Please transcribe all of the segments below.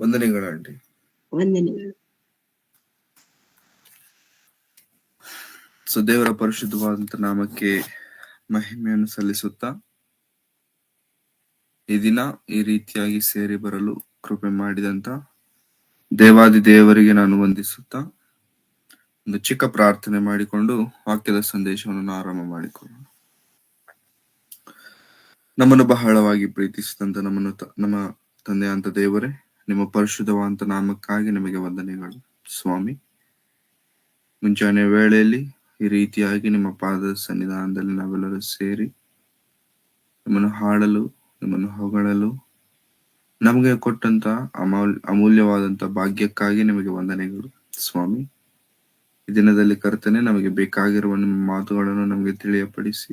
ವಂದನೆಗಳು ಆಂಟಿ. ವಂದನೆಗಳು. ಸೊ ದೇವರ ಪರಿಶುದ್ಧವಾದಂತ ನಾಮಕ್ಕೆ ಮಹಿಮೆಯನ್ನು ಸಲ್ಲಿಸುತ್ತಾ ಈ ದಿನ ಈ ರೀತಿಯಾಗಿ ಸೇರಿ ಬರಲು ಕೃಪೆ ಮಾಡಿದಂತ ದೇವಾದಿ ದೇವರಿಗೆ ನಾನು ವಂದಿಸುತ್ತಾ ಒಂದು ಚಿಕ್ಕ ಪ್ರಾರ್ಥನೆ ಮಾಡಿಕೊಂಡು ವಾಕ್ಯದ ಸಂದೇಶವನ್ನು ಆರಂಭ ಮಾಡಿಕೊಳ್ಳೋಣ. ನಮ್ಮನ್ನು ಬಹಳವಾಗಿ ಪ್ರೀತಿಸಿದಂತ ನಮ್ಮ ತಂದೆ ಅಂತ ದೇವರೇ, ನಿಮ್ಮ ಪರಿಶುದ್ಧವಾದಂತ ನಾಮಕ್ಕಾಗಿ ನಿಮಗೆ ವಂದನೆಗಳು ಸ್ವಾಮಿ. ಮುಂಜಾನೆ ವೇಳೆಯಲ್ಲಿ ಈ ರೀತಿಯಾಗಿ ನಿಮ್ಮ ಪಾದದ ಸನ್ನಿಧಾನದಲ್ಲಿ ನಾವೆಲ್ಲರೂ ಸೇರಿ ನಿಮ್ಮನ್ನು ಹಾಡಲು, ನಿಮ್ಮನ್ನು ಹೊಗಳಲು ನಮಗೆ ಕೊಟ್ಟಂತ ಅಮೂಲ್ಯವಾದಂತ ಭಾಗ್ಯಕ್ಕಾಗಿ ನಿಮಗೆ ವಂದನೆಗಳು ಸ್ವಾಮಿ. ಈ ದಿನದಲ್ಲಿ ಕರ್ತನೆ, ನಮಗೆ ಬೇಕಾಗಿರುವ ನಿಮ್ಮ ಮಾತುಗಳನ್ನು ನಮಗೆ ತಿಳಿಯಪಡಿಸಿ,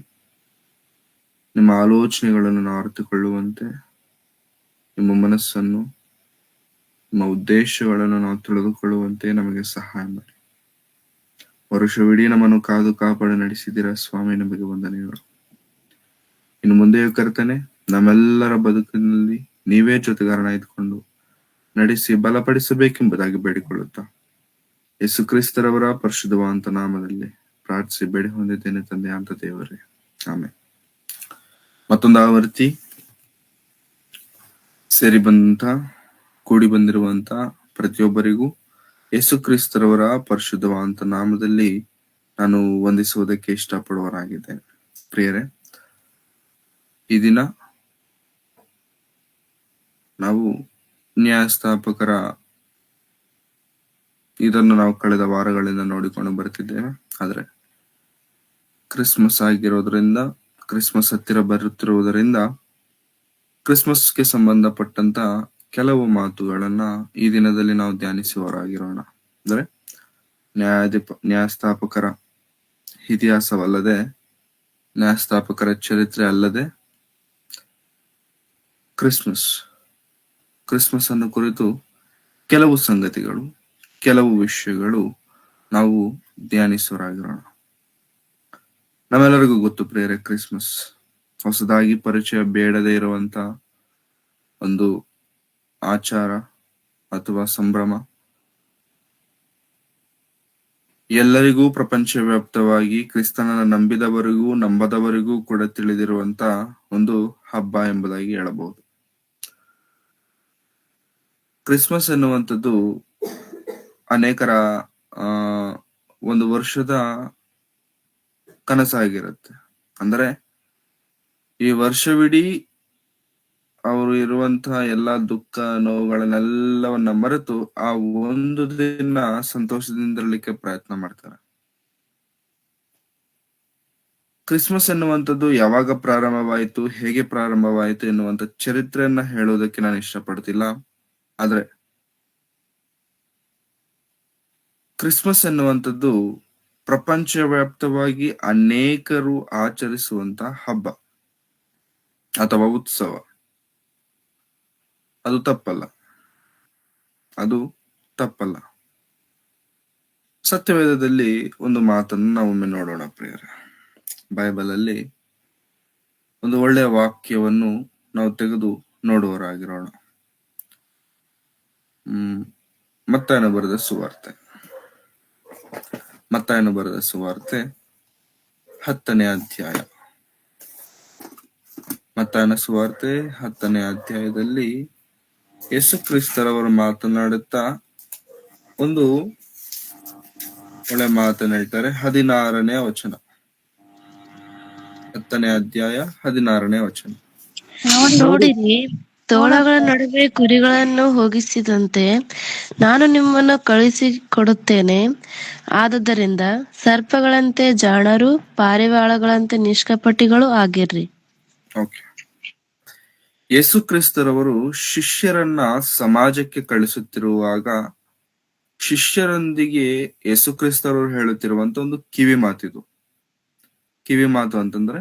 ನಿಮ್ಮ ಆಲೋಚನೆಗಳನ್ನು ನಾವು ಅರಿತುಕೊಳ್ಳುವಂತೆ, ನಿಮ್ಮ ಮನಸ್ಸನ್ನು, ನಿಮ್ಮ ಉದ್ದೇಶಗಳನ್ನು ನಾವು ತಿಳಿದುಕೊಳ್ಳುವಂತೆ ನಮಗೆ ಸಹಾಯ ಮಾಡಿ. ವರ್ಷವಿಡೀ ನಮ್ಮನ್ನು ಕಾದು ಕಾಪಾಡಿ ನಡೆಸಿದ್ದೀರಾ ಸ್ವಾಮಿ, ನಮಗೆ ವಂದನೆಗಳು. ಇನ್ನು ಮುಂದೆಯೂ ಕರ್ತನೆ, ನಮ್ಮೆಲ್ಲರ ಬದುಕಿನಲ್ಲಿ ನೀವೇ ಜೊತೆಗಾರನ ಇದ್ಕೊಂಡು ನಡೆಸಿ ಬಲಪಡಿಸಬೇಕೆಂಬುದಾಗಿ ಬೇಡಿಕೊಳ್ಳುತ್ತಾ ಯೇಸು ಕ್ರಿಸ್ತರವರ ಪರಿಶುದ್ಧವಾದಂತ ನಾಮದಲ್ಲಿ ಪ್ರಾರ್ಥಿಸಿ ಬೇಡಿ ಹೊಂದಿದ್ದೇನೆ ತಂದೆ ಅಂತ ದೇವರೇ, ಆಮೇಲೆ. ಮತ್ತೊಂದು ಆವರ್ತಿ ಸೇರಿ ಕೂಡಿ ಬಂದಿರುವಂತ ಪ್ರತಿಯೊಬ್ಬರಿಗೂ ಯೇಸು ಕ್ರಿಸ್ತರವರ ಪರಿಶುದ್ಧವಾದಂತ ನಾಮದಲ್ಲಿ ನಾನು ವಂದಿಸುವುದಕ್ಕೆ ಇಷ್ಟಪಡುವರಾಗಿದ್ದೇನೆ. ಪ್ರಿಯರೇ, ಈ ದಿನ ನಾವು ನ್ಯಾಯಸ್ಥಾಪಕರ ಇದನ್ನು ನಾವು ಕಳೆದ ವಾರಗಳಿಂದ ನೋಡಿಕೊಂಡು ಬರ್ತಿದ್ದೇವೆ. ಆದ್ರೆ ಕ್ರಿಸ್ಮಸ್ ಆಗಿರೋದ್ರಿಂದ, ಕ್ರಿಸ್ಮಸ್ ಹತ್ತಿರ ಬರುತ್ತಿರುವುದರಿಂದ ಕ್ರಿಸ್ಮಸ್ಗೆ ಸಂಬಂಧಪಟ್ಟಂತ ಕೆಲವು ಮಾತುಗಳನ್ನ ಈ ದಿನದಲ್ಲಿ ನಾವು ಧ್ಯಾನಿಸುವವರಾಗಿರೋಣ. ಅಂದ್ರೆ ನ್ಯಾಯಸ್ಥಾಪಕರ ಇತಿಹಾಸವಲ್ಲದೆ, ನ್ಯಾಯಸ್ಥಾಪಕರ ಚರಿತ್ರೆ ಅಲ್ಲದೆ ಕ್ರಿಸ್ಮಸ್ ಅನ್ನು ಕುರಿತು ಕೆಲವು ಸಂಗತಿಗಳು, ಕೆಲವು ವಿಷಯಗಳು ನಾವು ಧ್ಯಾನಿಸುವರಾಗಿರೋಣ. ನಮ್ಮೆಲ್ಲರಿಗೂ ಗೊತ್ತು ಪ್ರಿಯರೇ, ಕ್ರಿಸ್ಮಸ್ ಹೊಸದಾಗಿ ಪರಿಚಯ ಬೇಡದೇ ಇರುವಂತ ಒಂದು ಆಚಾರ ಅಥವಾ ಸಂಭ್ರಮ. ಎಲ್ಲರಿಗೂ ಪ್ರಪಂಚವ್ಯಾಪ್ತವಾಗಿ ಕ್ರಿಸ್ತನನ್ನು ನಂಬಿದವರಿಗೂ ನಂಬದವರಿಗೂ ಕೂಡ ತಿಳಿದಿರುವಂತ ಒಂದು ಹಬ್ಬ ಎಂಬುದಾಗಿ ಹೇಳಬಹುದು. ಕ್ರಿಸ್ಮಸ್ ಎನ್ನುವಂಥದ್ದು ಅನೇಕರ ಒಂದು ವರ್ಷದ ಕನಸಾಗಿರುತ್ತೆ. ಅಂದ್ರೆ ಈ ವರ್ಷವಿಡೀ ಅವರು ಇರುವಂತಹ ಎಲ್ಲಾ ದುಃಖ ನೋವುಗಳನ್ನೆಲ್ಲವನ್ನ ಮರೆತು ಆ ಒಂದು ದಿನ ಸಂತೋಷದಿಂದಿರಲಿಕ್ಕೆ ಪ್ರಯತ್ನ ಮಾಡ್ತಾರೆ. ಕ್ರಿಸ್ಮಸ್ ಎನ್ನುವಂಥದ್ದು ಯಾವಾಗ ಪ್ರಾರಂಭವಾಯಿತು, ಹೇಗೆ ಪ್ರಾರಂಭವಾಯಿತು ಎನ್ನುವಂತ ಚರಿತ್ರೆಯನ್ನ ಹೇಳೋದಕ್ಕೆ ನಾನು ಇಷ್ಟಪಡ್ತಿಲ್ಲ. ಆದ್ರೆ ಕ್ರಿಸ್ಮಸ್ ಎನ್ನುವಂಥದ್ದು ಪ್ರಪಂಚವ್ಯಾಪ್ತವಾಗಿ ಅನೇಕರು ಆಚರಿಸುವಂತ ಹಬ್ಬ ಅಥವಾ ಉತ್ಸವ. ಅದು ತಪ್ಪಲ್ಲ. ಸತ್ಯವೇದದಲ್ಲಿ ಒಂದು ಮಾತನ್ನು ನಾವೊಮ್ಮೆ ನೋಡೋಣ ಪ್ರಿಯರೇ. ಬೈಬಲ್ ಅಲ್ಲಿ ಒಂದು ಒಳ್ಳೆಯ ವಾಕ್ಯವನ್ನು ನಾವು ತೆಗೆದು ನೋಡುವರಾಗಿರೋಣ. ಮತ್ತಾಯನು ಬರೆದ ಸುವಾರ್ತೆ 10ನೇ ಅಧ್ಯಾಯ. ಮತ್ತಾಯನ ಸುವಾರ್ತೆ 10ನೇ ಅಧ್ಯಾಯದಲ್ಲಿ ಯೇಸು ಕ್ರಿಸ್ತರವರು ಮಾತನಾಡುತ್ತಾ ಒಂದು ಒಳ್ಳೆ ಮಾತನ್ನು ಹೇಳ್ತಾರೆ. 16ನೇ ವಚನ, 10ನೇ ಅಧ್ಯಾಯ 16ನೇ ವಚನ. ನೋಡಿರಿ, ತೋಳಗಳ ನಡುವೆ ಕುರಿಗಳನ್ನು ಹೋಗಿಸಿದಂತೆ ನಾನು ನಿಮ್ಮನ್ನು ಕಳುಹಿಸಿಕೊಡುತ್ತೇನೆ. ಆದುದರಿಂದ ಸರ್ಪಗಳಂತೆ ಜಾಣರು, ಪಾರಿವಾಳಗಳಂತೆ ನಿಷ್ಕಪಟಿಗಳು ಆಗಿರ್ರಿ. ಯೇಸು ಕ್ರಿಸ್ತರವರು ಶಿಷ್ಯರನ್ನ ಸಮಾಜಕ್ಕೆ ಕಳಿಸುತ್ತಿರುವಾಗ ಶಿಷ್ಯರೊಂದಿಗೆ ಯೇಸು ಕ್ರಿಸ್ತರವರು ಹೇಳುತ್ತಿರುವಂತ ಒಂದು ಕಿವಿ ಮಾತು ಅಂತಂದ್ರೆ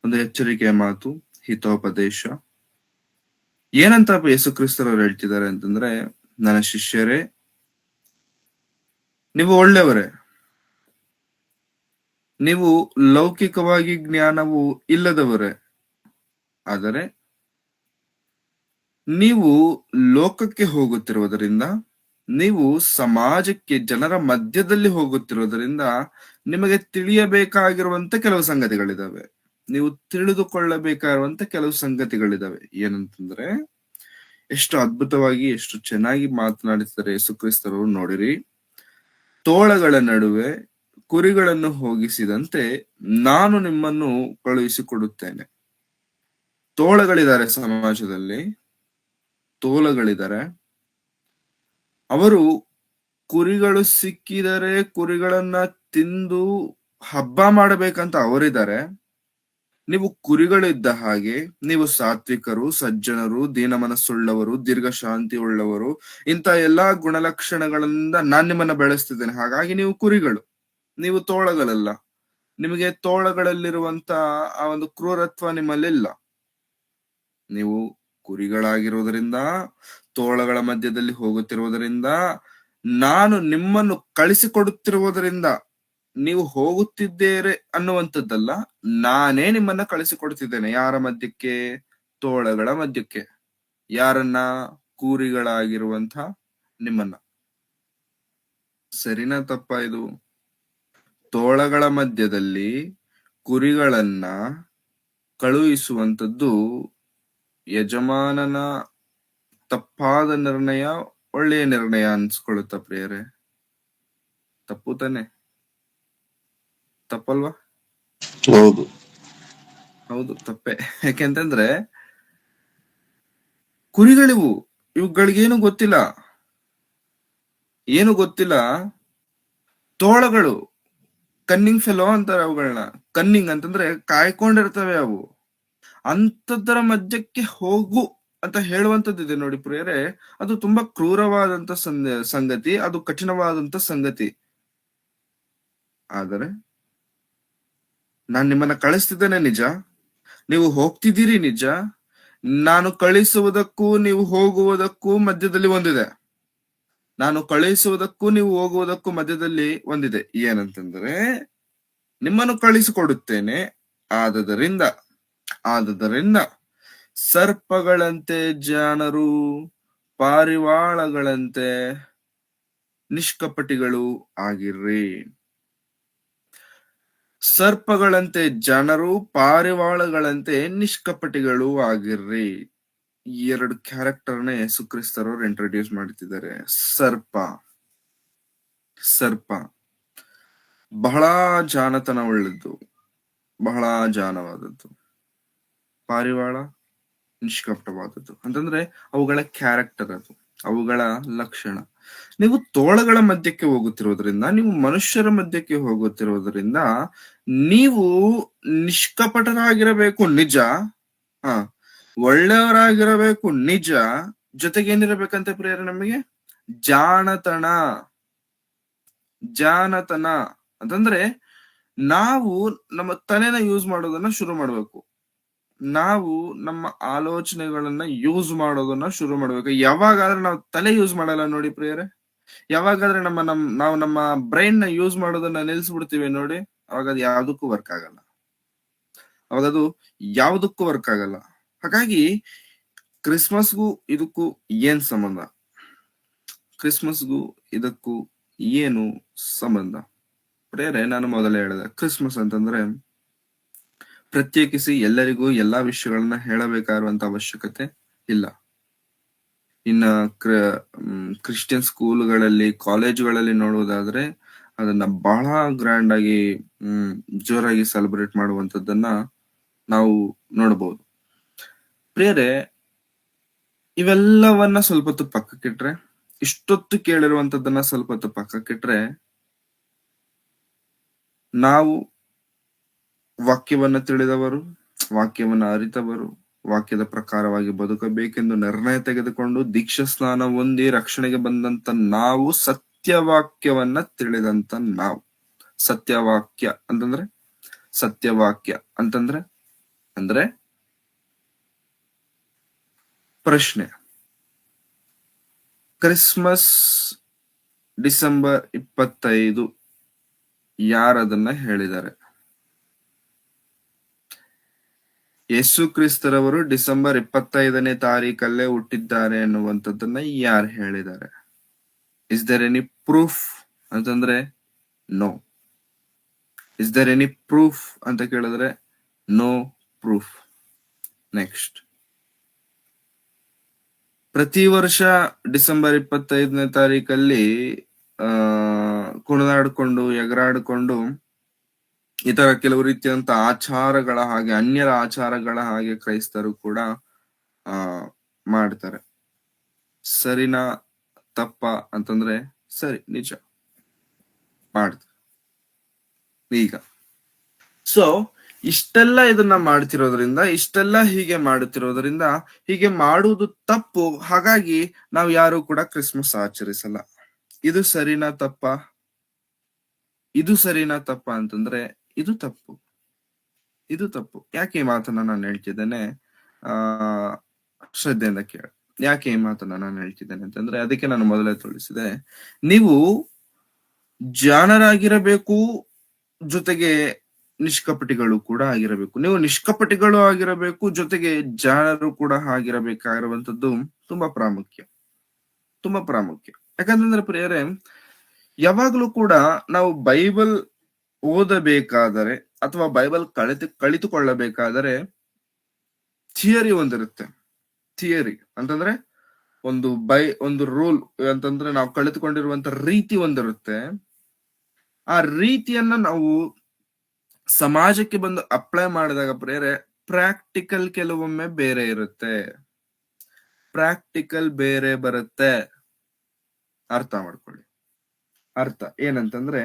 ಒಂದು ಎಚ್ಚರಿಕೆಯ ಮಾತು, ಹಿತೋಪದೇಶ. ಏನಂತ ಯೇಸು ಕ್ರಿಸ್ತರವರು ಹೇಳ್ತಿದ್ದಾರೆ ಅಂತಂದ್ರೆ, ನನ್ನ ಶಿಷ್ಯರೇ, ನೀವು ಒಳ್ಳೆಯವರೇ, ನೀವು ಲೌಕಿಕವಾಗಿ ಜ್ಞಾನವು ಇಲ್ಲದವರೇ, ಆದರೆ ನೀವು ಲೋಕಕ್ಕೆ ಹೋಗುತ್ತಿರುವುದರಿಂದ, ನೀವು ಸಮಾಜಕ್ಕೆ ಜನರ ಮಧ್ಯದಲ್ಲಿ ಹೋಗುತ್ತಿರುವುದರಿಂದ ನಿಮಗೆ ತಿಳಿಯಬೇಕಾಗಿರುವಂತ ಕೆಲವು ಸಂಗತಿಗಳಿದಾವೆ. ನೀವು ತಿಳಿದುಕೊಳ್ಳಬೇಕಾಗಿರುವಂತ ಕೆಲವು ಸಂಗತಿಗಳಿದಾವೆ. ಏನಂತಂದ್ರೆ, ಎಷ್ಟು ಅದ್ಭುತವಾಗಿ ಎಷ್ಟು ಚೆನ್ನಾಗಿ ಮಾತನಾಡಿದ್ದಾರೆ ಯೇಸುಕ್ರಿಸ್ತರು ನೋಡಿರಿ. ತೋಳಗಳ ನಡುವೆ ಕುರಿಗಳನ್ನು ಹೋಗಿಸಿದಂತೆ ನಾನು ನಿಮ್ಮನ್ನು ಕಳುಹಿಸಿಕೊಡುತ್ತೇನೆ. ತೋಳಗಳಿದ್ದಾರೆ ಸಮಾಜದಲ್ಲಿ, ತೋಳಗಳಿದ್ದಾರೆ. ಅವರು ಕುರಿಗಳು ಸಿಕ್ಕಿದರೆ ಕುರಿಗಳನ್ನ ತಿಂದು ಹಬ್ಬ ಮಾಡಬೇಕಂತ ಅವರಿದ್ದಾರೆ. ನೀವು ಕುರಿಗಳಿದ್ದ ಹಾಗೆ, ನೀವು ಸಾತ್ವಿಕರು, ಸಜ್ಜನರು, ದೀನ ಮನಸ್ಸುಳ್ಳವರು, ದೀರ್ಘ ಶಾಂತಿ ಉಳ್ಳವರು, ಇಂಥ ಎಲ್ಲಾ ಗುಣಲಕ್ಷಣಗಳಿಂದ ನಾನ್ ನಿಮ್ಮನ್ನ ಬೆಳೆಸ್ತಿದ್ದೇನೆ. ಹಾಗಾಗಿ ನೀವು ಕುರಿಗಳು, ನೀವು ತೋಳಗಳಲ್ಲ. ನಿಮಗೆ ತೋಳಗಳಲ್ಲಿರುವಂತ ಆ ಒಂದು ಕ್ರೂರತ್ವ ನಿಮ್ಮಲ್ಲಿಲ್ಲ. ನೀವು ಕುರಿಗಳಾಗಿರುವುದರಿಂದ, ತೋಳಗಳ ಮಧ್ಯದಲ್ಲಿ ಹೋಗುತ್ತಿರುವುದರಿಂದ, ನಾನು ನಿಮ್ಮನ್ನು ಕಳಿಸಿಕೊಡುತ್ತಿರುವುದರಿಂದ, ನೀವು ಹೋಗುತ್ತಿದ್ದೇರೆ ಅನ್ನುವಂಥದ್ದಲ್ಲ, ನಾನೇ ನಿಮ್ಮನ್ನ ಕಳಿಸಿಕೊಡ್ತಿದ್ದೇನೆ. ಯಾರ ಮಧ್ಯಕ್ಕೆ? ತೋಳಗಳ ಮಧ್ಯಕ್ಕೆ. ಯಾರನ್ನ? ಕುರಿಗಳಾಗಿರುವಂತ ನಿಮ್ಮನ್ನ. ಸರಿನಾ ತಪ್ಪ ಇದು? ತೋಳಗಳ ಮಧ್ಯದಲ್ಲಿ ಕುರಿಗಳನ್ನ ಕಳುಹಿಸುವಂಥದ್ದು ಯಜಮಾನನ ತಪ್ಪಾದ ನಿರ್ಣಯ, ಒಳ್ಳೆಯ ನಿರ್ಣಯ ಅನ್ಸ್ಕೊಳ್ಳುತ್ತ ಪ್ರಿಯರೇ? ತಪ್ಪು ತಾನೆ? ತಪ್ಪಲ್ವಾ? ಹೌದು. ಹೌದು, ತಪ್ಪೆ. ಯಾಕೆಂತಂದ್ರೆ ಕುರಿಗಳಿವು, ಇವುಗಳಿಗೇನು ಗೊತ್ತಿಲ್ಲ, ಏನು ಗೊತ್ತಿಲ್ಲ. ತೋಳಗಳು ಕನ್ನಿಂಗ್ ಫೆಲೋ ಅಂತಾರೆ ಅವುಗಳನ್ನ. ಕನ್ನಿಂಗ್ ಅಂತಂದ್ರೆ ಕಾಯ್ಕೊಂಡಿರ್ತವೆ ಅವು. ಅಂತದರ ಮಧ್ಯಕ್ಕೆ ಹೋಗು ಅಂತ ಹೇಳುವಂತದ್ದಿದೆ ನೋಡಿ ಪ್ರಿಯರೇ, ಅದು ತುಂಬಾ ಕ್ರೂರವಾದಂತ ಸಂಗತಿ, ಅದು ಕಠಿಣವಾದಂತ ಸಂಗತಿ. ಆದರೆ ನಾನ್ ನಿಮ್ಮನ್ನ ಕಳಿಸ್ತಿದ್ದೇನೆ ನಿಜ, ನೀವು ಹೋಗ್ತಿದ್ದೀರಿ ನಿಜ. ನಾನು ಕಳಿಸುವುದಕ್ಕೂ ನೀವು ಹೋಗುವುದಕ್ಕೂ ಮಧ್ಯದಲ್ಲಿ ಒಂದಿದೆ. ನಾನು ಕಳಿಸುವುದಕ್ಕೂ ನೀವು ಹೋಗುವುದಕ್ಕೂ ಮಧ್ಯದಲ್ಲಿ ಒಂದಿದೆ. ಏನಂತಂದ್ರೆ, ನಿಮ್ಮನ್ನು ಕಳಿಸಿಕೊಡುತ್ತೇನೆ, ಆದದರಿಂದ ಸರ್ಪಗಳಂತೆ ಜಾಣರು, ಪಾರಿವಾಳಗಳಂತೆ ನಿಷ್ಕಪಟಿಗಳು ಆಗಿರ್ರಿ. ಸರ್ಪಗಳಂತೆ ಜನರು, ಪಾರಿವಾಳಗಳಂತೆ ನಿಷ್ಕಪಟಿಗಳು ಆಗಿರ್ರಿ. ಈ ಎರಡು ಕ್ಯಾರೆಕ್ಟರ್ನ ಯೇಸುಕ್ರಿಸ್ತರವರು ಇಂಟ್ರೊಡ್ಯೂಸ್ ಮಾಡ್ತಿದ್ದಾರೆ. ಸರ್ಪ ಬಹಳ ಜಾಣತನ ಉಳ್ಳದ್ದು, ಬಹಳ ಜಾಣವಾದದ್ದು. ಪಾರಿವಾಳ ನಿಷ್ಕಪಟವಾದದ್ದು. ಅಂತಂದ್ರೆ ಅವುಗಳ ಕ್ಯಾರೆಕ್ಟರ್, ಅದು ಅವುಗಳ ಲಕ್ಷಣ. ನೀವು ತೋಳಗಳ ಮಧ್ಯಕ್ಕೆ ಹೋಗುತ್ತಿರೋದ್ರಿಂದ, ನೀವು ಮನುಷ್ಯರ ಮಧ್ಯಕ್ಕೆ ಹೋಗುತ್ತಿರೋದ್ರಿಂದ, ನೀವು ನಿಷ್ಕಪಟರಾಗಿರಬೇಕು ನಿಜ, ಒಳ್ಳೆಯವರಾಗಿರಬೇಕು ನಿಜ. ಜೊತೆಗೆ ಏನಿರಬೇಕಂತ ಪ್ರಿಯರೇ ನಮಗೆ? ಜಾಣತನ ಅಂತಂದ್ರೆ ನಾವು ನಮ್ಮ ತಲೆನ ಯೂಸ್ ಮಾಡೋದನ್ನ ಶುರು ಮಾಡ್ಬೇಕು. ನಾವು ನಮ್ಮ ಆಲೋಚನೆಗಳನ್ನ ಯೂಸ್ ಮಾಡೋದನ್ನ ಶುರು ಮಾಡ್ಬೇಕು. ಯಾವಾಗಾದ್ರೆ ನಾವು ತಲೆ ಯೂಸ್ ಮಾಡಲ್ಲ ನೋಡಿ ಪ್ರಿಯರೇ, ಯಾವಾಗಾದ್ರೆ ನಾವು ನಮ್ಮ ಬ್ರೈನ್ ನ ಯೂಸ್ ಮಾಡೋದನ್ನ ನಿಲ್ಸ್ಬಿಡ್ತೀವಿ ನೋಡಿ, ಅವಾಗ ಅದು ಯಾವ್ದಕ್ಕೂ ವರ್ಕ್ ಆಗಲ್ಲ. ಹಾಗಾಗಿ ಕ್ರಿಸ್ಮಸ್ಗೂ ಇದಕ್ಕೂ ಏನ್ ಸಂಬಂಧ? ಕ್ರಿಸ್ಮಸ್ಗೂ ಇದಕ್ಕೂ ಏನು ಸಂಬಂಧ? ಪ್ರಿಯರೇ, ನಾನು ಮೊದಲೇ ಹೇಳಿದೆ, ಕ್ರಿಸ್ಮಸ್ ಅಂತಂದ್ರೆ ಪ್ರತ್ಯೇಕಿಸಿ ಎಲ್ಲರಿಗೂ ಎಲ್ಲಾ ವಿಷಯಗಳನ್ನ ಹೇಳಬೇಕಾಗಿರುವಂತ ಅವಶ್ಯಕತೆ ಇಲ್ಲ. ಇನ್ನ ಕ್ರಿಶ್ಚಿಯನ್ ಸ್ಕೂಲ್ಗಳಲ್ಲಿ, ಕಾಲೇಜುಗಳಲ್ಲಿ ನೋಡುವುದಾದ್ರೆ ಅದನ್ನ ಬಹಳ ಗ್ರ್ಯಾಂಡ್ ಆಗಿ ಜೋರಾಗಿ ಸೆಲೆಬ್ರೇಟ್ ಮಾಡುವಂತದ್ದನ್ನ ನಾವು ನೋಡಬಹುದು. ಪ್ರಿಯರೇ, ಇವೆಲ್ಲವನ್ನ ಸ್ವಲ್ಪ ಹೊತ್ತು ಪಕ್ಕಕ್ಕಿಟ್ರೆ, ಇಷ್ಟೊತ್ತು ಕೇಳಿರುವಂತದ್ದನ್ನ ಸ್ವಲ್ಪ ಹೊತ್ತು ಪಕ್ಕಕ್ಕಿಟ್ರೆ, ನಾವು ವಾಕ್ಯವನ್ನ ತಿಳಿದವರು, ವಾಕ್ಯವನ್ನ ಅರಿತವರು, ವಾಕ್ಯದ ಪ್ರಕಾರವಾಗಿ ಬದುಕಬೇಕೆಂದು ನಿರ್ಣಯ ತೆಗೆದುಕೊಂಡು ದೀಕ್ಷಾ ಸ್ನಾನ ಹೊಂದಿ ರಕ್ಷಣೆಗೆ ಬಂದಂತ ನಾವು, ಸತ್ಯವಾಕ್ಯವನ್ನ ತಿಳಿದಂತ ನಾವು. ಸತ್ಯವಾಕ್ಯ ಅಂತಂದ್ರೆ ಪ್ರಶ್ನೆ. ಕ್ರಿಸ್ಮಸ್ ಡಿಸೆಂಬರ್ 25 ಯಾರದನ್ನ ಹೇಳಿದ್ದಾರೆ? ಯೇಸು ಕ್ರಿಸ್ತರವರು ಡಿಸೆಂಬರ್ 25ನೇ ತಾರೀಕಲ್ಲೇ ಹುಟ್ಟಿದ್ದಾರೆ ಅನ್ನುವಂಥದ್ದನ್ನ ಯಾರು ಹೇಳಿದ್ದಾರೆ? ಇಸ್ ದರ್ ಎನಿ ಪ್ರೂಫ್ ಅಂತಂದ್ರೆ no. Is there any proof ಅಂತ ಕೇಳಿದ್ರೆ ನೋ ಪ್ರೂಫ್. ನೆಕ್ಸ್ಟ್, ಪ್ರತಿ ವರ್ಷ ಡಿಸೆಂಬರ್ 25ನೇ ತಾರೀಕಲ್ಲಿ ಕುಣಿದಾಡ್ಕೊಂಡು ಎಗರಾಡ್ಕೊಂಡು ಈ ತರ ಕೆಲವು ರೀತಿಯಂತ ಆಚಾರಗಳ ಹಾಗೆ, ಅನ್ಯರ ಆಚಾರಗಳ ಹಾಗೆ ಕ್ರೈಸ್ತರು ಕೂಡ ಮಾಡ್ತಾರೆ. ಸರಿನಾ ತಪ್ಪ ಅಂತಂದ್ರೆ ಸರಿ, ನಿಜ ಮಾಡ್ತಾರೆ. ಈಗ ಸೊ ಇಷ್ಟೆಲ್ಲ ಇದನ್ನ ಮಾಡ್ತಿರೋದ್ರಿಂದ, ಇಷ್ಟೆಲ್ಲ ಹೀಗೆ ಮಾಡುತ್ತಿರೋದ್ರಿಂದ, ಹೀಗೆ ಮಾಡುವುದು ತಪ್ಪು. ಹಾಗಾಗಿ ನಾವು ಯಾರು ಕೂಡ ಕ್ರಿಸ್ಮಸ್ ಆಚರಿಸಲ್ಲ. ಇದು ಸರಿನಾ ತಪ್ಪ? ಇದು ಸರಿನಾ ತಪ್ಪ ಅಂತಂದ್ರೆ ಇದು ತಪ್ಪು. ಇದು ತಪ್ಪು. ಯಾಕೆ ಈ ಮಾತನ್ನ ನಾನು ಹೇಳ್ತಿದ್ದೇನೆ? ಶ್ರದ್ಧೆಯಿಂದ ಕೇಳ. ಯಾಕೆ ಈ ಮಾತನ್ನ ನಾನು ಹೇಳ್ತಿದ್ದೇನೆ ಅಂತಂದ್ರೆ, ಅದಕ್ಕೆ ನಾನು ಮೊದಲೇ ತೋರಿಸಿದೆ, ನೀವು ಜಾಣರಾಗಿರಬೇಕು, ಜೊತೆಗೆ ನಿಷ್ಕಪಟಿಗಳು ಕೂಡ ಆಗಿರಬೇಕು. ನೀವು ನಿಷ್ಕಪಟಿಗಳು ಆಗಿರಬೇಕು, ಜೊತೆಗೆ ಜಾಣರು ಕೂಡ ಆಗಿರಬೇಕಾಗಿರುವಂತದ್ದು ತುಂಬಾ ಪ್ರಾಮುಖ್ಯ, ತುಂಬಾ ಪ್ರಾಮುಖ್ಯ. ಯಾಕಂತಂದ್ರೆ ಪ್ರಿಯರೇ, ಯಾವಾಗ್ಲೂ ಕೂಡ ನಾವು ಬೈಬಲ್ ಓದಬೇಕಾದರೆ ಅಥವಾ ಬೈಬಲ್ ಕಲಿತುಕೊಳ್ಳಬೇಕಾದರೆ ಥಿಯರಿ ಒಂದಿರುತ್ತೆ. ಥಿಯರಿ ಅಂತಂದ್ರೆ ಒಂದು ರೂಲ್ ಅಂತಂದ್ರೆ ನಾವು ಕಲಿತುಕೊಂಡಿರುವಂತ ರೀತಿ ಒಂದಿರುತ್ತೆ. ಆ ರೀತಿಯನ್ನ ನಾವು ಸಮಾಜಕ್ಕೆ ಬಂದು ಅಪ್ಲೈ ಮಾಡಿದಾಗ ಪ್ರೇರೆ ಪ್ರಾಕ್ಟಿಕಲ್ ಕೆಲವೊಮ್ಮೆ ಬೇರೆ ಇರುತ್ತೆ, ಪ್ರಾಕ್ಟಿಕಲ್ ಬೇರೆ ಬರುತ್ತೆ. ಅರ್ಥ ಮಾಡ್ಕೊಳ್ಳಿ. ಅರ್ಥ ಏನಂತಂದ್ರೆ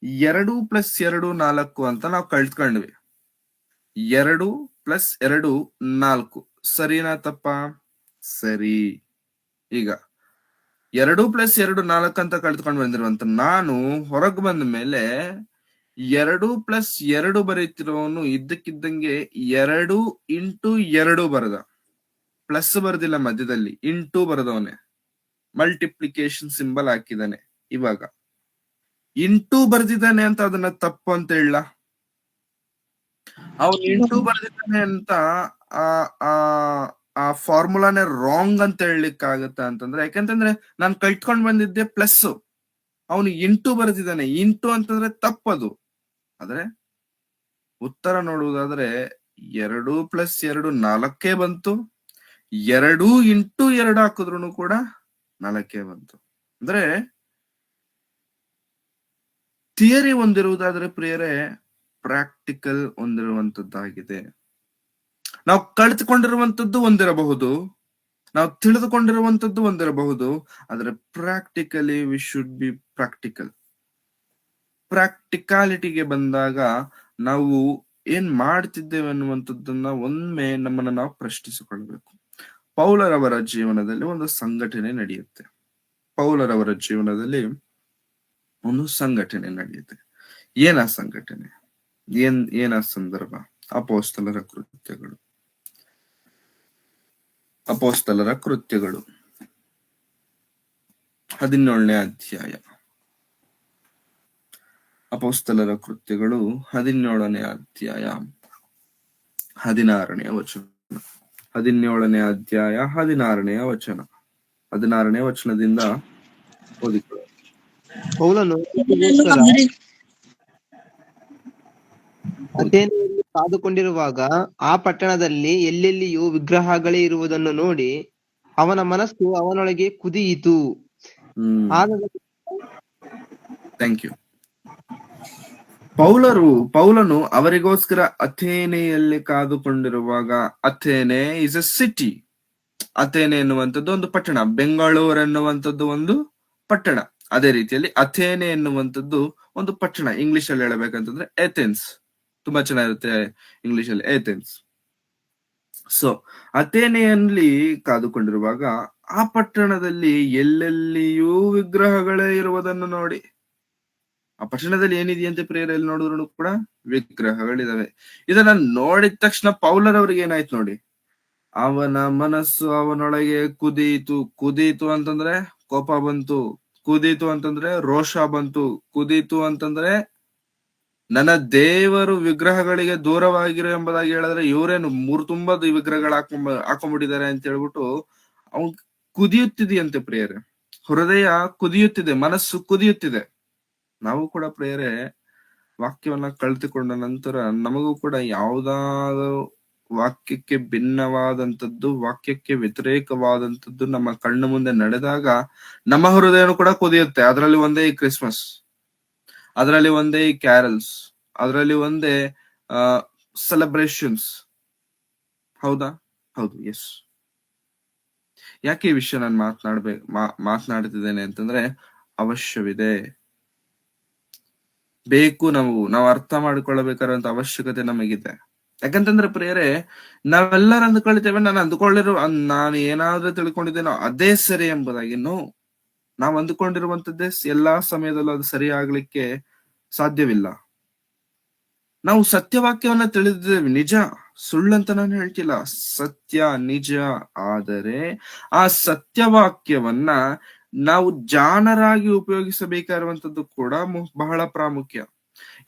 2 + 2 4 ಅಂತ ನಾವು ಕಲ್ತ್ಕೊಂಡ್ವಿ. 2 + 2 4. ಸರಿನಾ ತಪ್ಪ? ಸರಿ. ಈಗ 2 + 2 4 ಅಂತ ಕಲ್ತ್ಕೊಂಡು ಬಂದಿರುವಂತ ನಾನು ಹೊರಗೆ ಬಂದ ಮೇಲೆ 2 + 2 ಬರೀತಿರೋನು ಇದ್ದಕ್ಕಿದ್ದಂಗೆ 2 × 2 ಬರದ, ಪ್ಲಸ್ ಬರ್ದಿಲ್ಲ ಮಧ್ಯದಲ್ಲಿ, ಇಂಟು ಬರದವನೆ, ಮಲ್ಟಿಪ್ಲಿಕೇಶನ್ ಸಿಂಬಲ್ ಹಾಕಿದಾನೆ. ಇವಾಗ ಇಂಟು ಬರ್ದಿದ್ದಾನೆ ಅಂತ ಅದನ್ನ ತಪ್ಪು ಅಂತ ಹೇಳ? ಅವನು ಇಂಟು ಬರ್ದಿದ್ದಾನೆ ಅಂತ ಆ ಫಾರ್ಮುಲಾನೇ ರಾಂಗ್ ಅಂತ ಹೇಳಲಿಕ್ಕಾಗತ್ತ ಅಂತಂದ್ರೆ? ಯಾಕಂತಂದ್ರೆ ನಾನು ಕಲ್ತ್ಕೊಂಡ್ ಬಂದಿದ್ದೆ ಪ್ಲಸ್, ಅವನು ಇಂಟು ಬರ್ದಿದ್ದಾನೆ. ಇಂಟು ಅಂತಂದ್ರೆ ತಪ್ಪದು. ಆದ್ರೆ ಉತ್ತರ ನೋಡುವುದಾದ್ರೆ 2 + 2 4 ಬಂತು, 2 × 2 ಹಾಕಿದ್ರು ಕೂಡ 4 ಬಂತು. ಅಂದ್ರೆ ಥಿಯರಿ ಹೊಂದಿರುವುದಾದ್ರೆ ಪ್ರಿಯರೇ, ಪ್ರಾಕ್ಟಿಕಲ್ ಹೊಂದಿರುವಂತದ್ದಾಗಿದೆ. ನಾವು ಕಲಿತುಕೊಂಡಿರುವಂತದ್ದು ಒಂದಿರಬಹುದು, ನಾವು ತಿಳಿದುಕೊಂಡಿರುವಂತದ್ದು ಒಂದಿರಬಹುದು, ಆದ್ರೆ practically we should be practical. ಪ್ರಾಕ್ಟಿಕಾಲಿಟಿಗೆ ಬಂದಾಗ ನಾವು ಏನ್ ಮಾಡ್ತಿದ್ದೇವೆ ಅನ್ನುವಂಥದ್ದನ್ನ ಒಮ್ಮೆ ನಮ್ಮನ್ನ ನಾವು ಪ್ರಶ್ನಿಸಿಕೊಳ್ಬೇಕು. ಪೌಲರವರ ಜೀವನದಲ್ಲಿ ಒಂದು ಸಂಘಟನೆ ನಡೆಯುತ್ತೆ. ಪೌಲರವರ ಜೀವನದಲ್ಲಿ ಒಂದು ಸಂಘಟನೆ ನಡೆಯುತ್ತೆ. ಏನ ಸಂಘಟನೆ? ಏನ ಸಂದರ್ಭ? ಅಪೊಸ್ತಲರ ಕೃತ್ಯಗಳು. ಅಪೊಸ್ತಲರ ಕೃತ್ಯಗಳು 17ನೇ ಅಧ್ಯಾಯ. ಅಪೊಸ್ತಲರ ಕೃತ್ಯಗಳು 17ನೇ ಅಧ್ಯಾಯ 16ನೇ ವಚನ. 17ನೇ ಅಧ್ಯಾಯ 16ನೇ ವಚನ. 16ನೇ ವಚನದಿಂದ ಓದಿಕೊಳ್ಳಿ. ಪೌಲನು ಅಥೇನೆಯಲ್ಲಿ ಕಾದುಕೊಂಡಿರುವಾಗ ಆ ಪಟ್ಟಣದಲ್ಲಿ ಎಲ್ಲೆಲ್ಲಿಯೂ ವಿಗ್ರಹಗಳೇ ಇರುವುದನ್ನು ನೋಡಿ ಅವನ ಮನಸ್ಸು ಅವನೊಳಗೆ ಕುದಿಯಿತು. Thank you. ಪೌಲನು ಅವರಿಗೋಸ್ಕರ ಅಥೇನೆಯಲ್ಲಿ ಕಾದುಕೊಂಡಿರುವಾಗ, ಅಥೇನೆ ಇಸ್ ಅ ಸಿಟಿ. ಅಥೇನೆ ಎನ್ನುವಂಥದ್ದು ಒಂದು ಪಟ್ಟಣ. ಬೆಂಗಳೂರು ಎನ್ನುವಂಥದ್ದು ಒಂದು ಪಟ್ಟಣ. ಅದೇ ರೀತಿಯಲ್ಲಿ ಅಥೇನೆ ಎನ್ನುವಂಥದ್ದು ಒಂದು ಪಟ್ಟಣ. ಇಂಗ್ಲಿಷ್ ಅಲ್ಲಿ ಹೇಳಬೇಕಂತಂದ್ರೆ ಏಥೆನ್ಸ್. ತುಂಬಾ ಚೆನ್ನಾಗಿರುತ್ತೆ ಇಂಗ್ಲಿಷ್ ಅಲ್ಲಿ, ಏಥೆನ್ಸ್. ಸೊ ಅಥೇನೆಯಲ್ಲಿ ಕಾದುಕೊಂಡಿರುವಾಗ ಆ ಪಟ್ಟಣದಲ್ಲಿ ಎಲ್ಲೆಲ್ಲಿಯೂ ವಿಗ್ರಹಗಳೇ ಇರುವುದನ್ನು ನೋಡಿ. ಆ ಪಟ್ಟಣದಲ್ಲಿ ಏನಿದೆಯಂತೆ ಪ್ರೇರಲ್ಲಿ ನೋಡಿದ್ರು ಕೂಡ ವಿಗ್ರಹಗಳಿದಾವೆ. ಇದನ್ನ ನೋಡಿದ ತಕ್ಷಣ ಪೌಲರವ್ರಿಗೆ ಏನಾಯ್ತು ನೋಡಿ, ಅವನ ಮನಸ್ಸು ಅವನೊಳಗೆ ಕುದೀತು. ಕುದೀತು ಅಂತಂದ್ರೆ ಕೋಪ ಬಂತು, ಕುದೀತು ಅಂತಂದ್ರೆ ರೋಷ ಬಂತು, ಕುದೀತು ಅಂತಂದ್ರೆ ನನ್ನ ದೇವರು ವಿಗ್ರಹಗಳಿಗೆ ದೂರವಾಗಿರು ಎಂಬುದಾಗಿ ಹೇಳಿದ್ರೆ ಇವರೇನು ಮೂರು ತುಂಬದ ವಿಗ್ರಹಗಳು ಹಾಕೊಂಡ್ಬಿಟ್ಟಿದ್ದಾರೆ ಅಂತ ಹೇಳ್ಬಿಟ್ಟು ಅವ್ನ್ ಕುದಿಯುತ್ತಿದೆಯಂತೆ ಪ್ರಿಯರೇ. ಹೃದಯ ಕುದಿಯುತ್ತಿದೆ, ಮನಸ್ಸು ಕುದಿಯುತ್ತಿದೆ. ನಾವು ಕೂಡ ಪ್ರಿಯರೇ ವಾಕ್ಯವನ್ನ ಕಲಿತುಕೊಂಡ ನಂತರ ನಮಗೂ ಕೂಡ ಯಾವುದಾದರೂ ವಾಕ್ಯಕ್ಕೆ ಭಿನ್ನವಾದಂಥದ್ದು, ವಾಕ್ಯಕ್ಕೆ ವ್ಯತಿರೇಕವಾದಂಥದ್ದು ನಮ್ಮ ಕಣ್ಣು ಮುಂದೆ ನಡೆದಾಗ ನಮ್ಮ ಹೃದಯನು ಕೂಡ ಕುದಿಯುತ್ತೆ. ಅದರಲ್ಲಿ ಒಂದೇ ಈ ಕ್ರಿಸ್ಮಸ್, ಅದರಲ್ಲಿ ಒಂದೇ ಈ ಕ್ಯಾರಲ್ಸ್, ಅದರಲ್ಲಿ ಒಂದೇ ಸೆಲೆಬ್ರೇಷನ್ಸ್. ಹೌದಾ? ಹೌದು, ಎಸ್. ಯಾಕೆ ಈ ವಿಷಯ ನಾನು ಮಾತನಾಡ್ತಿದ್ದೇನೆ ಅಂತಂದ್ರೆ ಅವಶ್ಯವಿದೆ, ಬೇಕು. ನಾವು ಅರ್ಥ ಮಾಡಿಕೊಳ್ಳಬೇಕಾದಂತ ಅವಶ್ಯಕತೆ ನಮಗಿದೆ. ಯಾಕಂತಂದ್ರೆ ಪ್ರಿಯರೇ, ನಾವೆಲ್ಲರೂ ಅಂದ್ಕೊಳ್ತೇವೆ ನಾನು ಏನಾದ್ರೂ ತಿಳ್ಕೊಂಡಿದ್ದೇನೋ ಅದೇ ಸರಿ ಎಂಬುದಾಗಿ. ನಾವು ಅಂದುಕೊಂಡಿರುವಂತದ್ದೇ ಎಲ್ಲಾ ಸಮಯದಲ್ಲೂ ಅದು ಸರಿ ಆಗ್ಲಿಕ್ಕೆ ಸಾಧ್ಯವಿಲ್ಲ. ನಾವು ಸತ್ಯವಾಕ್ಯವನ್ನ ತಿಳಿದಿದ್ದೇವೆ, ನಿಜ, ಸುಳ್ಳಂತ ನಾನು ಹೇಳ್ತಿಲ್ಲ, ಸತ್ಯ ನಿಜ. ಆದರೆ ಆ ಸತ್ಯವಾಕ್ಯವನ್ನ ನಾವು ಜಾಣರಾಗಿ ಉಪಯೋಗಿಸಬೇಕಾಗಿರುವಂತದ್ದು ಕೂಡ ಬಹಳ ಪ್ರಾಮುಖ್ಯ.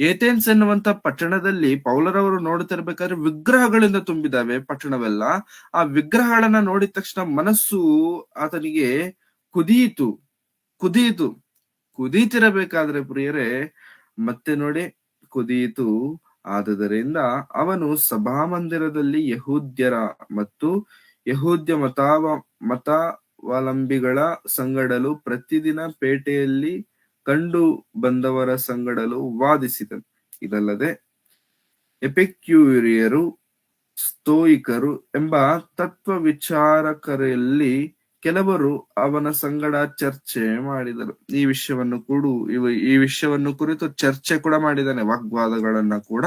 ಏಥೆನ್ಸ್ ಎನ್ನುವಂತ ಪಟ್ಟಣದಲ್ಲಿ ಪೌಲರವರು ನೋಡುತ್ತಿರ್ಬೇಕಾದ್ರೆ ವಿಗ್ರಹಗಳಿಂದ ತುಂಬಿದಾವೆ ಪಟ್ಟಣವೆಲ್ಲ. ಆ ವಿಗ್ರಹಗಳನ್ನ ನೋಡಿದ ತಕ್ಷಣ ಮನಸ್ಸು ಆತನಿಗೆ ಕುದೀತಿರಬೇಕಾದ್ರೆ ಪ್ರಿಯರೇ, ಮತ್ತೆ ನೋಡಿ ಕುದೀತು. ಆದುದರಿಂದ ಅವನು ಸಭಾಮಂದಿರದಲ್ಲಿ ಯಹೂದ್ಯರ ಮತ್ತು ಯಹೂದ್ಯ ಮತಾವಲಂಬಿಗಳ ಸಂಗಡಲು ಪ್ರತಿದಿನ ಪೇಟೆಯಲ್ಲಿ ಕಂಡು ಬಂದವರ ಸಂಗಡಲು ವಾದಿಸಿದನು. ಇದಲ್ಲದೆ ಎಪಿಕ್ಯೂರಿಯರು, ಸ್ತೋಯಿಕರು ಎಂಬ ತತ್ವ ವಿಚಾರಕರಲ್ಲಿ ಕೆಲವರು ಅವನ ಸಂಗಡ ಚರ್ಚೆ ಮಾಡಿದರು. ಈ ವಿಷಯವನ್ನು ಕುರಿತು ಚರ್ಚೆ ಕೂಡ ಮಾಡಿದ್ದಾನೆ, ವಾಗ್ವಾದಗಳನ್ನ ಕೂಡ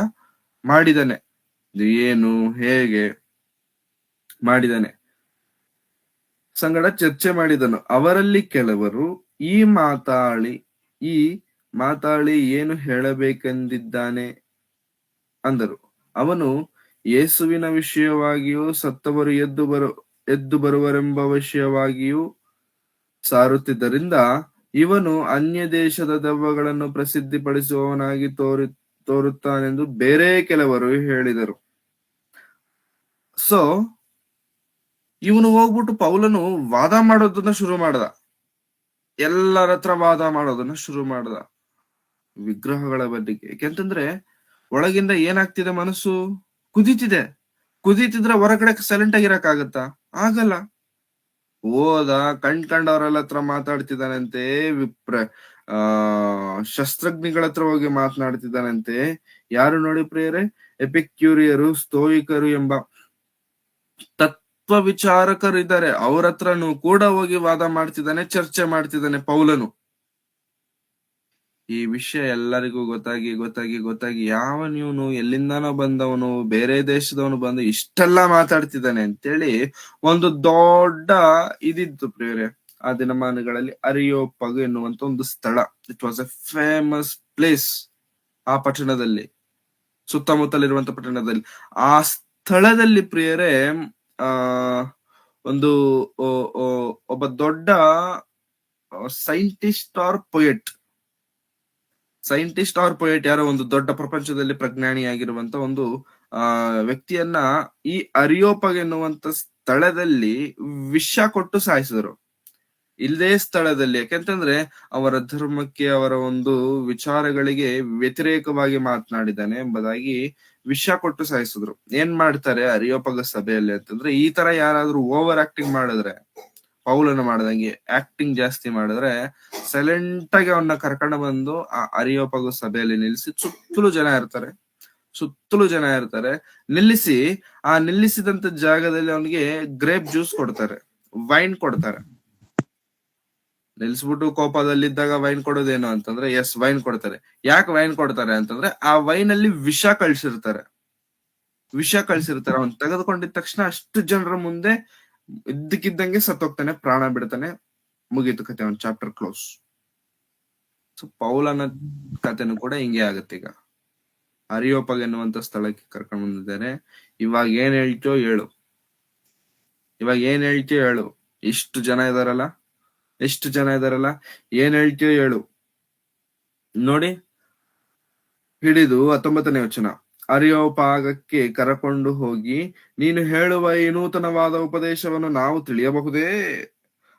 ಮಾಡಿದ್ದಾನೆ. ಏನು ಹೇಗೆ ಮಾಡಿದ್ದಾನೆ, ಸಂಗಡ ಚರ್ಚೆ ಮಾಡಿದನು. ಅವರಲ್ಲಿ ಕೆಲವರು ಈ ಮಾತಾಳಿ ಏನು ಹೇಳಬೇಕೆಂದಿದ್ದಾನೆ ಅಂದರು. ಅವನು ಯೇಸುವಿನ ವಿಷಯವಾಗಿಯೂ ಸತ್ತವರು ಎದ್ದು ಬರುವರೆಂಬ ವಿಷಯವಾಗಿಯೂ ಸಾರುತ್ತಿದ್ದರಿಂದ ಇವನು ಅನ್ಯ ದೇಶದ ದೆವ್ವಗಳನ್ನು ಪ್ರಸಿದ್ಧಿಪಡಿಸುವವನಾಗಿ ತೋರುತ್ತಾನೆಂದು ಬೇರೆ ಕೆಲವರು ಹೇಳಿದರು. ಸೊ ಇವನು ಹೋಗ್ಬಿಟ್ಟು ಪೌಲನು ವಾದ ಮಾಡೋದನ್ನ ಶುರು ಮಾಡ್ದ, ಎಲ್ಲರ ಹತ್ರ ವಾದ ಮಾಡೋದನ್ನ ಶುರು ಮಾಡ್ದ ವಿಗ್ರಹಗಳ ಬಗ್ಗೆ. ಯಾಕೆಂತಂದ್ರೆ ಒಳಗಿಂದ ಏನಾಗ್ತಿದೆ, ಮನಸ್ಸು ಕುದೀತಿದ್ರೆ ಹೊರಗಡೆ ಸೈಲೆಂಟ್ ಆಗಿರಕ್ಕಾಗತ್ತಾ? ಆಗಲ್ಲ. ಹೋದ ಕಂಡವ್ರೆಲ್ಲ ಹತ್ರ ಮಾತಾಡ್ತಿದ್ದಾನಂತೆ, ಶಸ್ತ್ರಜ್ಞಗಳ ಹತ್ರ ಹೋಗಿ ಮಾತನಾಡ್ತಿದ್ದಾನಂತೆ. ಯಾರು ನೋಡಿ ಪ್ರಿಯರೇ? ಎಪಿಕ್ಯೂರಿಯರು, ಸ್ತೋಯಿಕರು ಎಂಬ ತತ್ವ ವಿಚಾರಕರು ಇದ್ದಾರೆ, ಅವ್ರ ಹತ್ರನು ಕೂಡ ಹೋಗಿ ವಾದ ಮಾಡ್ತಿದ್ದಾನೆ, ಚರ್ಚೆ ಮಾಡ್ತಿದ್ದಾನೆ ಪೌಲನು. ಈ ವಿಷಯ ಎಲ್ಲರಿಗೂ ಗೊತ್ತಾಗಿ ಯಾವನಿವನು, ಎಲ್ಲಿಂದಾನೋ ಬಂದವನು, ಬೇರೆ ದೇಶದವನು ಬಂದು ಇಷ್ಟೆಲ್ಲಾ ಮಾತಾಡ್ತಿದ್ದಾನೆ ಅಂತೇಳಿ ಒಂದು ದೊಡ್ಡ ಇದಿತ್ತು ಪ್ರಿಯರೇ. ಆ ದಿನಮಾನಗಳಲ್ಲಿ ಅರಿಯೋಪಗು ಎನ್ನುವಂತ ಒಂದು ಸ್ಥಳ, it was A famous place ಆ ಪಟ್ಟಣದಲ್ಲಿ, ಸುತ್ತಮುತ್ತಲಿರುವಂತ ಪಟ್ಟಣದಲ್ಲಿ. ಆ ಸ್ಥಳದಲ್ಲಿ ಪ್ರಿಯರೇ ಒಂದು ಒಬ್ಬ ದೊಡ್ಡ ಸೈಂಟಿಸ್ಟ್ ಆರ್ ಪೊಯೆಟ್ ಯಾರೋ ಒಂದು ದೊಡ್ಡ ಪ್ರಪಂಚದಲ್ಲಿ ಪ್ರಜ್ಞಾನಿಯಾಗಿರುವಂತ ಒಂದು ವ್ಯಕ್ತಿಯನ್ನ ಈ ಅರಿಯೋಪಗ್ ಎನ್ನುವಂತ ಸ್ಥಳದಲ್ಲಿ ವಿಷ ಕೊಟ್ಟು ಸಾಯಿಸಿದರು. ಇಲ್ಲದೇ ಸ್ಥಳದಲ್ಲಿ, ಯಾಕೆಂತಂದ್ರೆ ಅವರ ಧರ್ಮಕ್ಕೆ, ಅವರ ಒಂದು ವಿಚಾರಗಳಿಗೆ ವ್ಯತಿರೇಕವಾಗಿ ಮಾತನಾಡಿದ್ದಾನೆ ಎಂಬುದಾಗಿ ವಿಷ ಕೊಟ್ಟು ಸಾಯಿಸಿದ್ರು. ಏನ್ ಮಾಡ್ತಾರೆ ಅರಿಯೋಪಗ ಸಭೆಯಲ್ಲಿ ಅಂತಂದ್ರೆ, ಈ ತರ ಯಾರಾದ್ರೂ ಓವರ್ ಆಕ್ಟಿಂಗ್ ಮಾಡಿದ್ರೆ, ಪೌಲನ ಮಾಡ್ದಂಗೆ ಆಕ್ಟಿಂಗ್ ಜಾಸ್ತಿ ಮಾಡಿದ್ರೆ, ಸೈಲೆಂಟ್ ಆಗಿ ಅವನ್ನ ಕರ್ಕೊಂಡು ಬಂದು ಆ ಅರಿಯೋಪಗ ಸಭೆಯಲ್ಲಿ ನಿಲ್ಲಿಸಿ, ಸುತ್ತಲೂ ಜನ ಇರ್ತಾರೆ, ನಿಲ್ಲಿಸಿದಂತ ಜಾಗದಲ್ಲಿ ಅವನಿಗೆ ಗ್ರೇಪ್ ಜ್ಯೂಸ್ ಕೊಡ್ತಾರೆ, ವೈನ್ ಕೊಡ್ತಾರೆ. ನಿಲ್ಸ್ಬಿಟ್ಟು ಕೋಪದಲ್ಲಿದ್ದಾಗ ವೈನ್ ಕೊಡೋದೇನು ಅಂತಂದ್ರೆ, ಎಸ್, ವೈನ್ ಕೊಡ್ತಾರೆ. ಯಾಕೆ ವೈನ್ ಕೊಡ್ತಾರೆ ಅಂತಂದ್ರೆ, ಆ ವೈನ್ ಅಲ್ಲಿ ವಿಷ ಕಳ್ಸಿರ್ತಾರೆ. ಅವನ್ ತೆಗೆದುಕೊಂಡಿದ ತಕ್ಷಣ ಅಷ್ಟು ಜನರ ಮುಂದೆ ಇದ್ದಕ್ಕಿದ್ದಂಗೆ ಸತ್ತೋಗ್ತಾನೆ, ಪ್ರಾಣ ಬಿಡ್ತಾನೆ, ಮುಗೀತು ಕತೆ, ಒಂದು ಚಾಪ್ಟರ್ ಕ್ಲೋಸ್. ಸೊ ಪೌಲನ ಕಥೆನೂ ಕೂಡ ಹಿಂಗೆ ಆಗುತ್ತೆ. ಈಗ ಅರಿಯೋಪಗ್ ಎನ್ನುವಂತ ಸ್ಥಳಕ್ಕೆ ಕರ್ಕೊಂಡು ಬಂದಿದ್ದಾರೆ. ಇವಾಗ ಏನ್ ಹೇಳ್ತೀಯೋ ಹೇಳು. ಎಷ್ಟು ಜನ ಇದಾರಲ್ಲ, ಏನ್ ಹೇಳ್ತೀಯೋ ಹೇಳು. ನೋಡಿ, ಹಿಡಿದು 19ನೇ ವಚನ, ಅರಿಯೋಪಾಗಕ್ಕೆ ಕರಕೊಂಡು ಹೋಗಿ, ನೀನು ಹೇಳುವ ಈ ನೂತನವಾದ ಉಪದೇಶವನ್ನು ನಾವು ತಿಳಿಯಬಹುದೇ?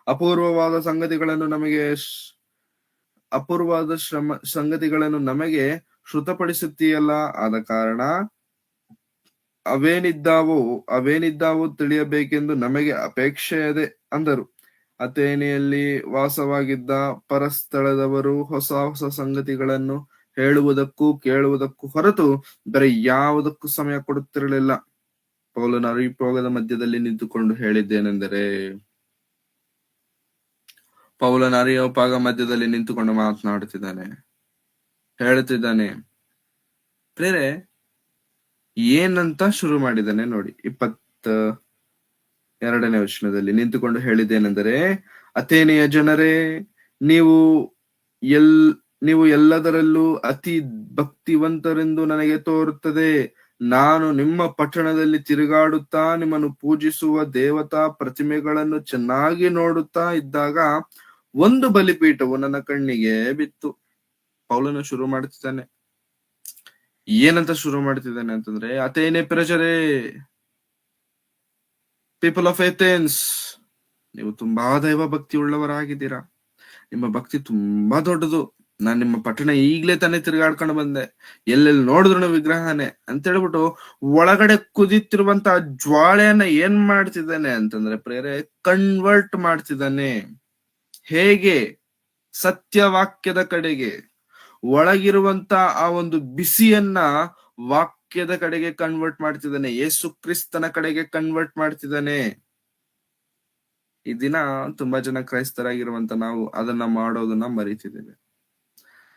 ಅಪೂರ್ವವಾದ ಸಂಗತಿಗಳನ್ನು ನಮಗೆ ಶ್ರುತಪಡಿಸುತ್ತೀಯಲ್ಲ. ಆದ ಕಾರಣ ಅವೇನಿದ್ದಾವೋ ತಿಳಿಯಬೇಕೆಂದು ನಮಗೆ ಅಪೇಕ್ಷೆಯದೆ ಅಂದರು. ಅಥೇನೆಯಲ್ಲಿ ವಾಸವಾಗಿದ್ದ ಪರಸ್ಥಳದವರು ಹೊಸ ಹೊಸ ಸಂಗತಿಗಳನ್ನು ಹೇಳುವುದಕ್ಕೂ ಕೇಳುವುದಕ್ಕೂ ಹೊರತು ಬೇರೆ ಯಾವುದಕ್ಕೂ ಸಮಯ ಕೊಡುತ್ತಿರಲಿಲ್ಲ. ಪೌಲನ ಅರಿಯೋಪಾಗದ ಮಧ್ಯದಲ್ಲಿ ನಿಂತುಕೊಂಡು ಹೇಳಿದ್ದೇನೆಂದರೆ, ಪೌಲನ ಅರಿಯೋಪಾಗ ಮಧ್ಯದಲ್ಲಿ ನಿಂತುಕೊಂಡು ಮಾತನಾಡುತ್ತಿದ್ದಾನೆ, ಹೇಳುತ್ತಿದ್ದಾನೆ. ಪ್ರೇರೆ ಏನಂತ ಶುರು ಮಾಡಿದ್ದಾನೆ ನೋಡಿ. 22ನೇ ವಚನದಲ್ಲಿ ನಿಂತುಕೊಂಡು ಹೇಳಿದ್ದೇನೆಂದರೆ, ಅಥೇನೆಯ ಜನರೇ, ನೀವು ಎಲ್ಲದರಲ್ಲೂ ಅತಿ ಭಕ್ತಿವಂತರೆಂದು ನನಗೆ ತೋರುತ್ತದೆ. ನಾನು ನಿಮ್ಮ ಪಟ್ಟಣದಲ್ಲಿ ತಿರುಗಾಡುತ್ತಾ ನಿಮ್ಮನ್ನು ಪೂಜಿಸುವ ದೇವತಾ ಪ್ರತಿಮೆಗಳನ್ನು ಚೆನ್ನಾಗಿ ನೋಡುತ್ತಾ ಇದ್ದಾಗ ಒಂದು ಬಲಿಪೀಠವು ನನ್ನ ಕಣ್ಣಿಗೆ ಬಿತ್ತು. ಪೌಲನು ಶುರು ಮಾಡ್ತಿದ್ದಾನೆ. ಏನಂತ ಶುರು ಮಾಡ್ತಿದ್ದಾನೆ ಅಂತಂದ್ರೆ, ಅಥೇನೆ ಪ್ರಜರೇ, ಪೀಪಲ್ ಆಫ್ ಏಥೆನ್ಸ್, ನೀವು ತುಂಬಾ ದೈವ ಭಕ್ತಿ ಉಳ್ಳವರಾಗಿದ್ದೀರಾ. ನಿಮ್ಮ ಭಕ್ತಿ ತುಂಬಾ ದೊಡ್ಡದು. ನಾನ್ ನಿಮ್ಮ ಪಟ್ಟಣ ಈಗ್ಲೇ ತಾನೇ ತಿರುಗಾಡ್ಕೊಂಡು ಬಂದೆ, ಎಲ್ಲೆಲ್ಲಿ ನೋಡಿದ್ರು ವಿಗ್ರಹನೇ ಅಂತ ಹೇಳ್ಬಿಟ್ಟು ಒಳಗಡೆ ಕುದಿತಿರುವಂತ ಜ್ವಾಳೆಯನ್ನ ಏನ್ ಮಾಡ್ತಿದ್ದಾನೆ ಅಂತಂದ್ರೆ ಪ್ರೇರೆ, ಕನ್ವರ್ಟ್ ಮಾಡ್ತಿದ್ದಾನೆ. ಹೇಗೆ? ಸತ್ಯವಾಕ್ಯದ ಕಡೆಗೆ. ಒಳಗಿರುವಂತ ಆ ಒಂದು ಬಿಸಿಯನ್ನ ವಾಕ್ಯದ ಕಡೆಗೆ ಕನ್ವರ್ಟ್ ಮಾಡ್ತಿದ್ದಾನೆ, ಯೇಸು ಕ್ರಿಸ್ತನ ಕಡೆಗೆ ಕನ್ವರ್ಟ್ ಮಾಡ್ತಿದ್ದಾನೆ. ಈ ದಿನ ತುಂಬಾ ಜನ ಕ್ರೈಸ್ತರಾಗಿರುವಂತ ನಾವು ಅದನ್ನ ಮಾಡೋದನ್ನ ಮರೀತಿದ್ದೇವೆ,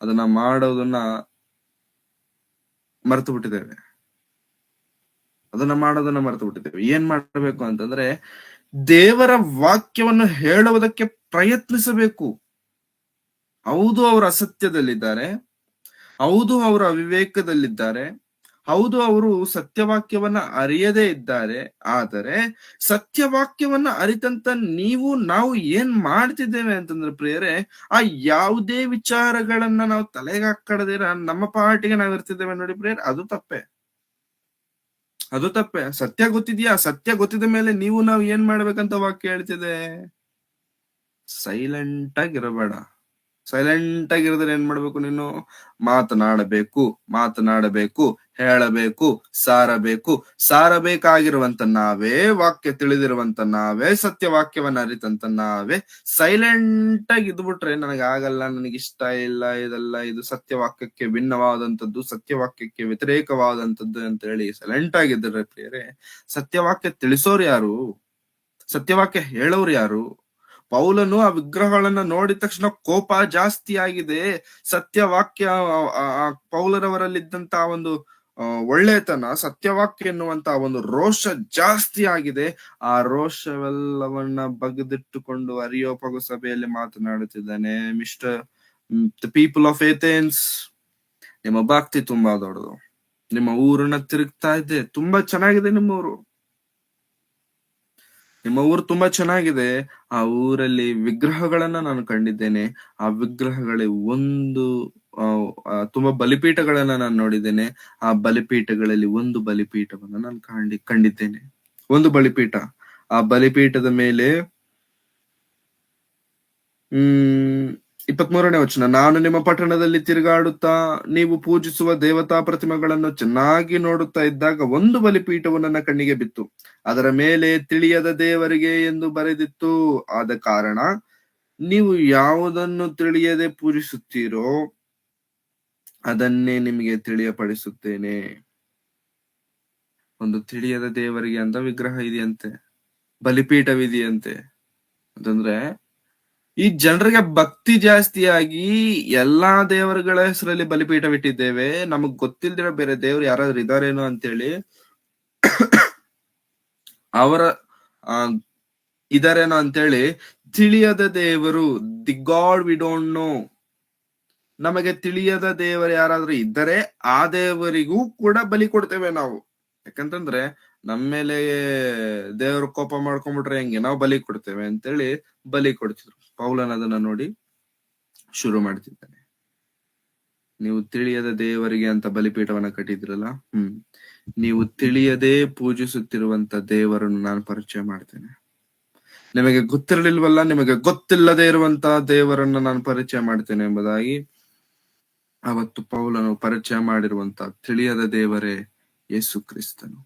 ಅದನ್ನ ಮಾಡೋದನ್ನ ಮರೆತು ಬಿಟ್ಟಿದ್ದೇವೆ. ಏನ್ ಮಾಡಬೇಕು ಅಂತಂದ್ರೆ, ದೇವರ ವಾಕ್ಯವನ್ನು ಹೇಳುವುದಕ್ಕೆ ಪ್ರಯತ್ನಿಸಬೇಕು. ಹೌದು, ಅವರು ಅಸತ್ಯದಲ್ಲಿದ್ದಾರೆ, ಹೌದು ಅವರು ಅವಿವೇಕದಲ್ಲಿದ್ದಾರೆ, ಹೌದು ಅವರು ಸತ್ಯವಾಕ್ಯವನ್ನ ಅರಿಯದೇ ಇದ್ದಾರೆ. ಆದರೆ ಸತ್ಯವಾಕ್ಯವನ್ನ ಅರಿತಂತ ನಾವು ಏನ್ ಮಾಡ್ತಿದ್ದೇವೆ ಅಂತಂದ್ರೆ ಪ್ರಿಯರೇ, ಆ ಯಾವುದೇ ವಿಚಾರಗಳನ್ನ ನಾವು ತಲೆಗೆ ಹಾಕಡದಿರ ನಮ್ಮ ಪಾರ್ಟಿಗೆ ನಾವು ಇರ್ತಿದ್ದೇವೆ ನೋಡಿ ಪ್ರಿಯರ್, ಅದು ತಪ್ಪೆ. ಸತ್ಯ ಗೊತ್ತಿದ್ಯಾ? ಸತ್ಯ ಗೊತ್ತಿದ ಮೇಲೆ ನಾವು ಏನ್ ಮಾಡ್ಬೇಕಂತ ವಾಕ್ಯ ಹೇಳ್ತಿದೆ? ಸೈಲೆಂಟ್ ಆಗಿರಬೇಡ. ಸೈಲೆಂಟ್ ಆಗಿರಿದ್ರೆ ಏನ್ ಮಾಡ್ಬೇಕು? ನೀನು ಮಾತನಾಡಬೇಕು, ಹೇಳಬೇಕು, ಸಾರಬೇಕಾಗಿರುವಂತ ನಾವೇ, ವಾಕ್ಯ ತಿಳಿದಿರುವಂತ ನಾವೇ, ಸತ್ಯವಾಕ್ಯವನ್ನ ಅರಿತಂತ ನಾವೇ ಸೈಲೆಂಟ್ ಆಗಿ ಇದ್ಬಿಟ್ರೆ, ನನಗಾಗಲ್ಲ, ನನಗಿಷ್ಟ ಇಲ್ಲ, ಇದು ಸತ್ಯವಾಕ್ಯಕ್ಕೆ ಭಿನ್ನವಾದಂಥದ್ದು, ಸತ್ಯವಾಕ್ಯಕ್ಕೆ ವ್ಯತಿರೇಕವಾದಂಥದ್ದು ಅಂತ ಹೇಳಿ ಸೈಲೆಂಟ್ ಆಗಿದ್ರೆ ಪ್ರಿಯರೇ, ಸತ್ಯವಾಕ್ಯ ತಿಳಿಸೋರು ಯಾರು? ಸತ್ಯವಾಕ್ಯ ಹೇಳೋರು ಯಾರು? ಪೌಲನು ಆ ವಿಗ್ರಹಗಳನ್ನ ನೋಡಿದ ತಕ್ಷಣ ಕೋಪ ಜಾಸ್ತಿ ಆಗಿದೆ. ಸತ್ಯವಾಕ್ಯ, ಪೌಲರವರಲ್ಲಿದ್ದಂತ ಒಂದು ಒಳ್ಳೆತನ, ಸತ್ಯವಾಕ್ಯ ಎನ್ನುವಂತ ಒಂದು ರೋಷ ಜಾಸ್ತಿ ಆಗಿದೆ. ಆ ರೋಷವೆಲ್ಲವನ್ನ ಬಗೆದಿಟ್ಟುಕೊಂಡು ಅರಿಯೋಪಾಗ ಸಭೆಯಲ್ಲಿ ಮಾತನಾಡುತ್ತಿದ್ದಾನೆ. ದ ಪೀಪಲ್ ಆಫ್ ಏಥೆನ್ಸ್, ನಿಮ್ಮ ಭಕ್ತಿ ತುಂಬಾ ದೊಡ್ಡದು. ನಿಮ್ಮ ಊರನ್ನ ತಿರುಗ್ತಾ ಇದೆ, ತುಂಬಾ ಚೆನ್ನಾಗಿದೆ ನಿಮ್ಮ ಊರು ತುಂಬಾ ಚೆನ್ನಾಗಿದೆ. ಆ ಊರಲ್ಲಿ ವಿಗ್ರಹಗಳನ್ನ ನಾನು ಕಂಡಿದ್ದೇನೆ. ಆ ವಿಗ್ರಹಗಳೇ ತುಂಬಾ ಬಲಿಪೀಠಗಳನ್ನ ನಾನು ನೋಡಿದ್ದೇನೆ. ಆ ಬಲಿಪೀಠಗಳಲ್ಲಿ ಒಂದು ಬಲಿಪೀಠವನ್ನ ನಾನು ಕಂಡಿದ್ದೇನೆ. ಒಂದು ಬಲಿಪೀಠ. ಆ ಬಲಿಪೀಠದ ಮೇಲೆ 23ನೇ ವಚನ, ನಾನು ನಿಮ್ಮ ಪಟ್ಟಣದಲ್ಲಿ ತಿರುಗಾಡುತ್ತಾ ನೀವು ಪೂಜಿಸುವ ದೇವತಾ ಪ್ರತಿಮೆಗಳನ್ನು ಚೆನ್ನಾಗಿ ನೋಡುತ್ತಾ ಇದ್ದಾಗ ಒಂದು ಬಲಿಪೀಠವು ನನ್ನ ಕಣ್ಣಿಗೆ ಬಿತ್ತು. ಅದರ ಮೇಲೆ ತಿಳಿಯದ ದೇವರಿಗೆ ಎಂದು ಬರೆದಿತ್ತು. ಆದ ಕಾರಣ ನೀವು ಯಾವುದನ್ನು ತಿಳಿಯದೆ ಪೂಜಿಸುತ್ತೀರೋ ಅದನ್ನೇ ನಿಮಗೆ ತಿಳಿಯಪಡಿಸುತ್ತೇನೆ. ಒಂದು ತಿಳಿಯದ ದೇವರಿಗೆ ಅಂತ ವಿಗ್ರಹ ಇದೆಯಂತೆ, ಬಲಿಪೀಠವಿದೆಯಂತೆ. ಅಂತಂದ್ರೆ ಈ ಜನರಿಗೆ ಭಕ್ತಿ ಜಾಸ್ತಿಯಾಗಿ ಎಲ್ಲಾ ದೇವರುಗಳ ಹೆಸರಲ್ಲಿ ಬಲಿಪೀಠವಿಟ್ಟಿದ್ದೇವೆ, ನಮಗ್ ಗೊತ್ತಿಲ್ದಿರೋ ಬೇರೆ ದೇವ್ರು ಯಾರಾದ್ರೂ ಇದಾರೇನೋ ಅಂತೇಳಿ ಇದಾರೇನೋ ಅಂತೇಳಿ ತಿಳಿಯದ ದೇವರು, the god we don't know, ನಮಗೆ ತಿಳಿಯದ ದೇವರು ಯಾರಾದ್ರೂ ಇದ್ದರೆ ಆ ದೇವರಿಗೂ ಕೂಡ ಬಲಿ ಕೊಡ್ತೇವೆ ನಾವು. ಯಾಕಂತಂದ್ರೆ ನಮ್ಮ ಮೇಲೆ ದೇವರು ಕೋಪ ಮಾಡ್ಕೊಂಡ್ಬಿಟ್ರೆ ಹೆಂಗೆ, ನಾವು ಬಲಿ ಕೊಡ್ತೇವೆ ಅಂತೇಳಿ ಬಲಿ ಕೊಡ್ತಿದ್ರು. ಪೌಲನ್ ಅದನ್ನ ನೋಡಿ ಶುರು ಮಾಡ್ತಿದ್ದಾನೆ. ನೀವು ತಿಳಿಯದ ದೇವರಿಗೆ ಅಂತ ಬಲಿಪೀಠವನ್ನ ಕಟ್ಟಿದ್ರಲ್ಲ, ನೀವು ತಿಳಿಯದೇ ಪೂಜಿಸುತ್ತಿರುವಂತ ದೇವರನ್ನು ನಾನು ಪರಿಚಯ ಮಾಡ್ತೇನೆ. ನಿಮಗೆ ಗೊತ್ತಿರಲಿಲ್ವಲ್ಲ, ನಿಮಗೆ ಗೊತ್ತಿಲ್ಲದೆ ಇರುವಂತ ದೇವರನ್ನು ನಾನು ಪರಿಚಯ ಮಾಡ್ತೇನೆ ಎಂಬುದಾಗಿ ಅವತ್ತು ಪೌಲನು ಪರಿಚಯ ಮಾಡಿರುವಂತ ತಿಳಿಯದ ದೇವರೇ ಯೇಸು ಕ್ರಿಸ್ತನು.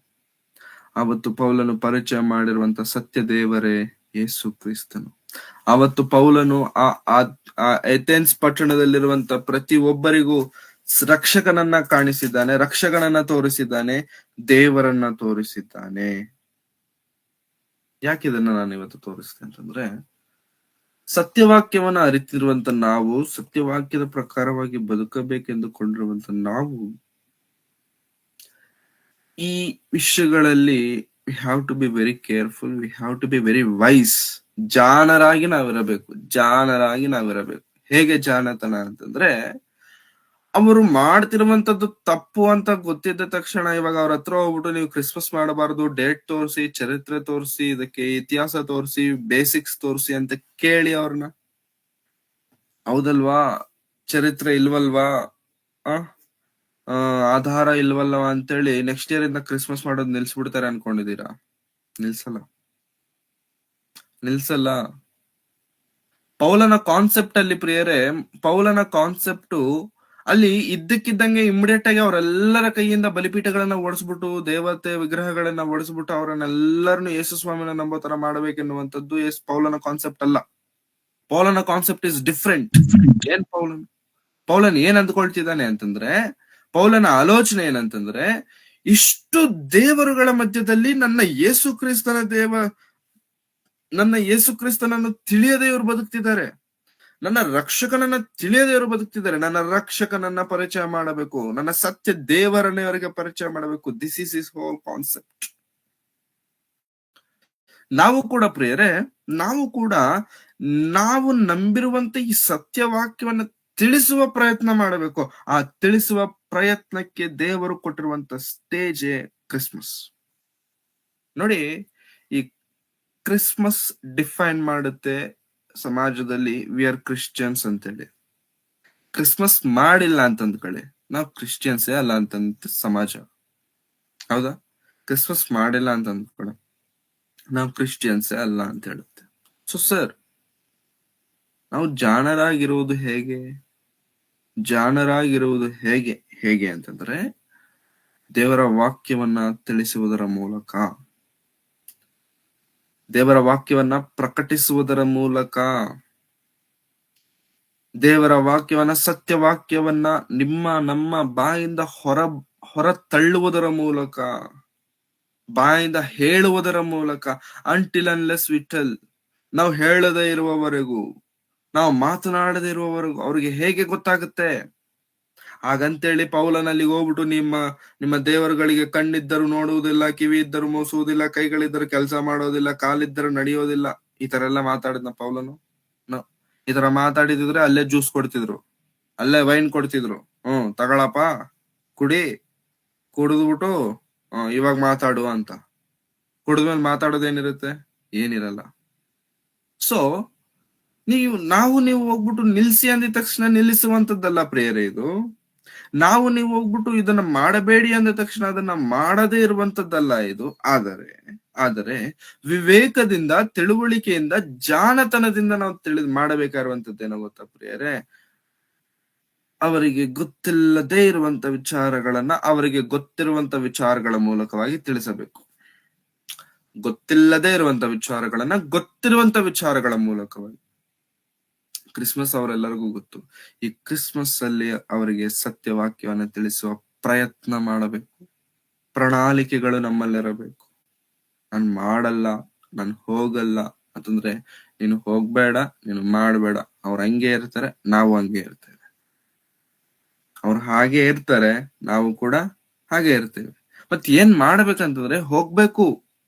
ಅವತ್ತು ಪೌಲನು ಪರಿಚಯ ಮಾಡಿರುವಂತ ಸತ್ಯ ದೇವರೇ ಯೇಸು ಕ್ರಿಸ್ತನು. ಅವತ್ತು ಪೌಲನು ಆ ಏಥೆನ್ಸ್ ಪಟ್ಟಣದಲ್ಲಿರುವಂತ ಪ್ರತಿ ಒಬ್ಬರಿಗೂ ರಕ್ಷಕನನ್ನ ಕಾಣಿಸಿದ್ದಾನೆ, ರಕ್ಷಕನನ್ನ ತೋರಿಸಿದ್ದಾನೆ, ದೇವರನ್ನ ತೋರಿಸಿದ್ದಾನೆ. ಯಾಕಿದನ್ನ ನಾನು ಇವತ್ತು ತೋರಿಸ್ತೇನೆ ಅಂತಂದ್ರೆ, ಸತ್ಯವಾಕ್ಯವನ್ನ ಅರಿತಿರುವಂತ ನಾವು, ಸತ್ಯವಾಕ್ಯದ ಪ್ರಕಾರವಾಗಿ ಬದುಕಬೇಕೆಂದುಕೊಂಡಿರುವಂತ ನಾವು, ಈ ವಿಷಯಗಳಲ್ಲಿ we have to be very careful, we have to be very wise. ಜಾಣರಾಗಿ ನಾವಿರಬೇಕು, ಜಾಣರಾಗಿ ನಾವಿರಬೇಕು. ಹೇಗೆ ಜಾಣತನ ಅಂತಂದ್ರೆ, ಅವರು ಮಾಡ್ತಿರುವಂತದ್ದು ತಪ್ಪು ಅಂತ ಗೊತ್ತಿದ್ದ ತಕ್ಷಣ ಇವಾಗ ಅವ್ರ ಹತ್ರ ಹೋಗ್ಬಿಟ್ಟು ನೀವು ಕ್ರಿಸ್ಮಸ್ ಮಾಡಬಾರ್ದು, ಡೇಟ್ ತೋರಿಸಿ, ಚರಿತ್ರೆ ತೋರಿಸಿ, ಇದಕ್ಕೆ ಇತಿಹಾಸ ತೋರಿಸಿ, ಬೇಸಿಕ್ಸ್ ತೋರಿಸಿ ಅಂತ ಕೇಳಿ ಅವ್ರನ್ನ, ಹೌದಲ್ವಾ, ಚರಿತ್ರೆ ಇಲ್ವಲ್ವಾ, ಆಧಾರ ಇಲ್ವಲ್ವಾ ಅಂತೇಳಿ ನೆಕ್ಸ್ಟ್ ಇಯರ್ ಇಂದ ಕ್ರಿಸ್ಮಸ್ ಮಾಡೋದು ನಿಲ್ಸ್ಬಿಡ್ತಾರೆ ಅನ್ಕೊಂಡಿದೀರಾ? ನಿಲ್ಸಲ್ಲ. ಪೌಲನ ಕಾನ್ಸೆಪ್ಟ್ ಅಲ್ಲಿ ಪ್ರಿಯರೇ, ಪೌಲನ ಕಾನ್ಸೆಪ್ಟು ಅಲ್ಲಿ ಇದ್ದಕ್ಕಿದ್ದಂಗೆ ಇಮಿಡಿಯೇಟ್ ಆಗಿ ಅವರೆಲ್ಲರ ಕೈಯಿಂದ ಬಲಿಪೀಠಗಳನ್ನ ಓಡಿಸ್ಬಿಟ್ಟು, ದೇವತೆ ವಿಗ್ರಹಗಳನ್ನ ಓಡಿಸ್ಬಿಟ್ಟು ಅವರನ್ನೆಲ್ಲರನ್ನು ಯೇಸು ಸ್ವಾಮಿನ ನಂಬೋ ತರ ಮಾಡಬೇಕೆನ್ನುವಂಥದ್ದು ಪೌಲನ ಕಾನ್ಸೆಪ್ಟ್ ಅಲ್ಲ. ಪೌಲನ ಕಾನ್ಸೆಪ್ಟ್ ಇಸ್ ಡಿಫ್ರೆಂಟ್. ಏನ್ ಪೌಲನ್ ಏನ್ ಅಂದ್ಕೊಳ್ತಿದ್ದಾನೆ ಅಂತಂದ್ರೆ, ಪೌಲನ ಆಲೋಚನೆ ಏನಂತಂದ್ರೆ, ಇಷ್ಟು ದೇವರುಗಳ ಮಧ್ಯದಲ್ಲಿ ನನ್ನ ಯೇಸು ಕ್ರಿಸ್ತನನ್ನು ತಿಳಿಯದೆ ಇವರು ಬದುಕ್ತಿದ್ದಾರೆ, ನನ್ನ ರಕ್ಷಕನನ್ನ ತಿಳಿಯದೆ ಇವರು ಬದುಕ್ತಿದ್ದಾರೆ. ನನ್ನ ರಕ್ಷಕನನ್ನ ಪರಿಚಯ ಮಾಡಬೇಕು, ನನ್ನ ಸತ್ಯ ದೇವರನ್ನೇ ಅವರಿಗೆ ಪರಿಚಯ ಮಾಡಬೇಕು. This is his whole concept. ನಾವು ಕೂಡ ಪ್ರಿಯರೇ, ನಾವು ನಂಬಿರುವಂತ ಈ ಸತ್ಯವಾಕ್ಯವನ್ನ ತಿಳಿಸುವ ಪ್ರಯತ್ನ ಮಾಡಬೇಕು. ಆ ತಿಳಿಸುವ ಪ್ರಯತ್ನಕ್ಕೆ ದೇವರು ಕೊಟ್ಟಿರುವಂತ ಸ್ಟೇಜೇ ಕ್ರಿಸ್ಮಸ್. ನೋಡಿ, ಈ ಕ್ರಿಸ್ಮಸ್ ಡಿಫೈನ್ ಮಾಡುತ್ತೆ ಸಮಾಜದಲ್ಲಿ ವಿ ಆರ್ ಕ್ರಿಶ್ಚಿಯನ್ಸ್ ಅಂತೇಳಿ. ಕ್ರಿಸ್ಮಸ್ ಮಾಡಿಲ್ಲ ಅಂತಂದ್ಕೊಳ್ಳಿ, ನಾವು ಕ್ರಿಶ್ಚಿಯನ್ಸೇ ಅಲ್ಲ ಅಂತಂತ ಸಮಾಜ. ಹೌದಾ? ಕ್ರಿಸ್ಮಸ್ ಮಾಡಿಲ್ಲ ಅಂತ ಅಂದ್ಕೊಳ್ಳಿ, ನಾವು ಕ್ರಿಶ್ಚಿಯನ್ಸೇ ಅಲ್ಲ ಅಂತ ಹೇಳುತ್ತೆ. ಸೊ ಸರ್, ನಾವು ಜಾಣರಾಗಿರುವುದು ಹೇಗೆ ಅಂತಂದ್ರೆ, ದೇವರ ವಾಕ್ಯವನ್ನ ತಿಳಿಸುವುದರ ಮೂಲಕ, ದೇವರ ವಾಕ್ಯವನ್ನ ಪ್ರಕಟಿಸುವುದರ ಮೂಲಕ, ದೇವರ ವಾಕ್ಯವನ್ನ, ಸತ್ಯವಾಕ್ಯವನ್ನ ನಮ್ಮ ಬಾಯಿಂದ ಹೊರ ತಳ್ಳುವುದರ ಮೂಲಕ, ಬಾಯಿಂದ ಹೇಳುವುದರ ಮೂಲಕ. ಅಂಟಿಲ್ ಅನ್ಲೆಸ್ ವಿ ಟೆಲ್, ನಾವು ಹೇಳದೇ ಇರುವವರೆಗೂ, ನಾವು ಮಾತನಾಡದೇ ಇರುವವರೆಗೂ ಅವ್ರಿಗೆ ಹೇಗೆ ಗೊತ್ತಾಗುತ್ತೆ? ಹಾಗಂತೇಳಿ ಪೌಲನಲ್ಲಿ ಹೋಗ್ಬಿಟ್ಟು ನಿಮ್ಮ ದೇವರುಗಳಿಗೆ ಕಣ್ಣಿದ್ದರೂ ನೋಡುವುದಿಲ್ಲ, ಕಿವಿ ಇದ್ದರೂ ಮೂಸುವುದಿಲ್ಲ, ಕೈಗಳಿದ್ದರೂ ಕೆಲಸ ಮಾಡೋದಿಲ್ಲ, ಕಾಲಿದ್ದರೂ ನಡೆಯೋದಿಲ್ಲ, ಈ ತರ ಎಲ್ಲ ಮಾತಾಡಿದ್ನ ಪೌಲನು? ಈ ತರ ಮಾತಾಡಿದ್ರೆ ಅಲ್ಲೇ ಜ್ಯೂಸ್ ಕೊಡ್ತಿದ್ರು, ಅಲ್ಲೇ ವೈನ್ ಕೊಡ್ತಿದ್ರು. ತಗೊಳಪ್ಪ, ಕುಡಿದ್ಬಿಟ್ಟು ಇವಾಗ ಮಾತಾಡು ಅಂತ. ಕುಡಿದ್ಮೇಲೆ ಮಾತಾಡೋದೇನಿರುತ್ತೆ? ಏನಿರಲ್ಲ. ಸೊ ನೀವು ಹೋಗ್ಬಿಟ್ಟು ನಿಲ್ಸಿ ಅಂದಿದ ತಕ್ಷಣ ನಿಲ್ಲಿಸುವಂತದ್ದಲ್ಲ ಪ್ರೇಯರ್ ಇದು. ನೀವು ಹೋಗ್ಬಿಟ್ಟು ಇದನ್ನ ಮಾಡಬೇಡಿ ಅಂದ ತಕ್ಷಣ ಅದನ್ನ ಮಾಡದೇ ಇರುವಂತದ್ದಲ್ಲ ಇದು. ಆದರೆ ವಿವೇಕದಿಂದ, ತಿಳುವಳಿಕೆಯಿಂದ, ಜಾಣತನದಿಂದ ನಾವು ಮಾಡಬೇಕಾಗಿರುವಂತದ್ದೇನೋ ಗೊತ್ತಾ ಪ್ರಿಯರೇ? ಅವರಿಗೆ ಗೊತ್ತಿಲ್ಲದೆ ಇರುವಂತ ವಿಚಾರಗಳನ್ನ ಅವರಿಗೆ ಗೊತ್ತಿರುವಂತ ವಿಚಾರಗಳ ಮೂಲಕವಾಗಿ ತಿಳಿಸಬೇಕು. ಗೊತ್ತಿಲ್ಲದೆ ಇರುವಂತ ವಿಚಾರಗಳನ್ನ ಗೊತ್ತಿರುವಂತ ವಿಚಾರಗಳ ಮೂಲಕವಾಗಿ. ಕ್ರಿಸ್ಮಸ್ ಅವರೆಲ್ಲರಿಗೂ ಗೊತ್ತು. ಈ ಕ್ರಿಸ್ಮಸ್ ಅಲ್ಲಿ ಅವರಿಗೆ ಸತ್ಯವಾಕ್ಯವನ್ನ ತಿಳಿಸುವ ಪ್ರಯತ್ನ ಮಾಡಬೇಕು. ಪ್ರಣಾಳಿಕೆಗಳು ನಮ್ಮಲ್ಲಿರಬೇಕು. ನಾನು ಮಾಡಲ್ಲ, ನಾನು ಹೋಗಲ್ಲ ಅಂತಂದ್ರೆ, ನೀನು ಹೋಗ್ಬೇಡ, ನೀನು ಮಾಡ್ಬೇಡ. ಅವ್ರು ಹಂಗೆ ಇರ್ತಾರೆ, ನಾವು ಹಂಗೆ ಇರ್ತೇವೆ. ಅವ್ರು ಹಾಗೆ ಇರ್ತಾರೆ, ನಾವು ಕೂಡ ಹಾಗೆ ಇರ್ತೇವೆ. ಮತ್ ಏನ್ ಮಾಡ್ಬೇಕಂತಂದ್ರೆ, ಹೋಗ್ಬೇಕು,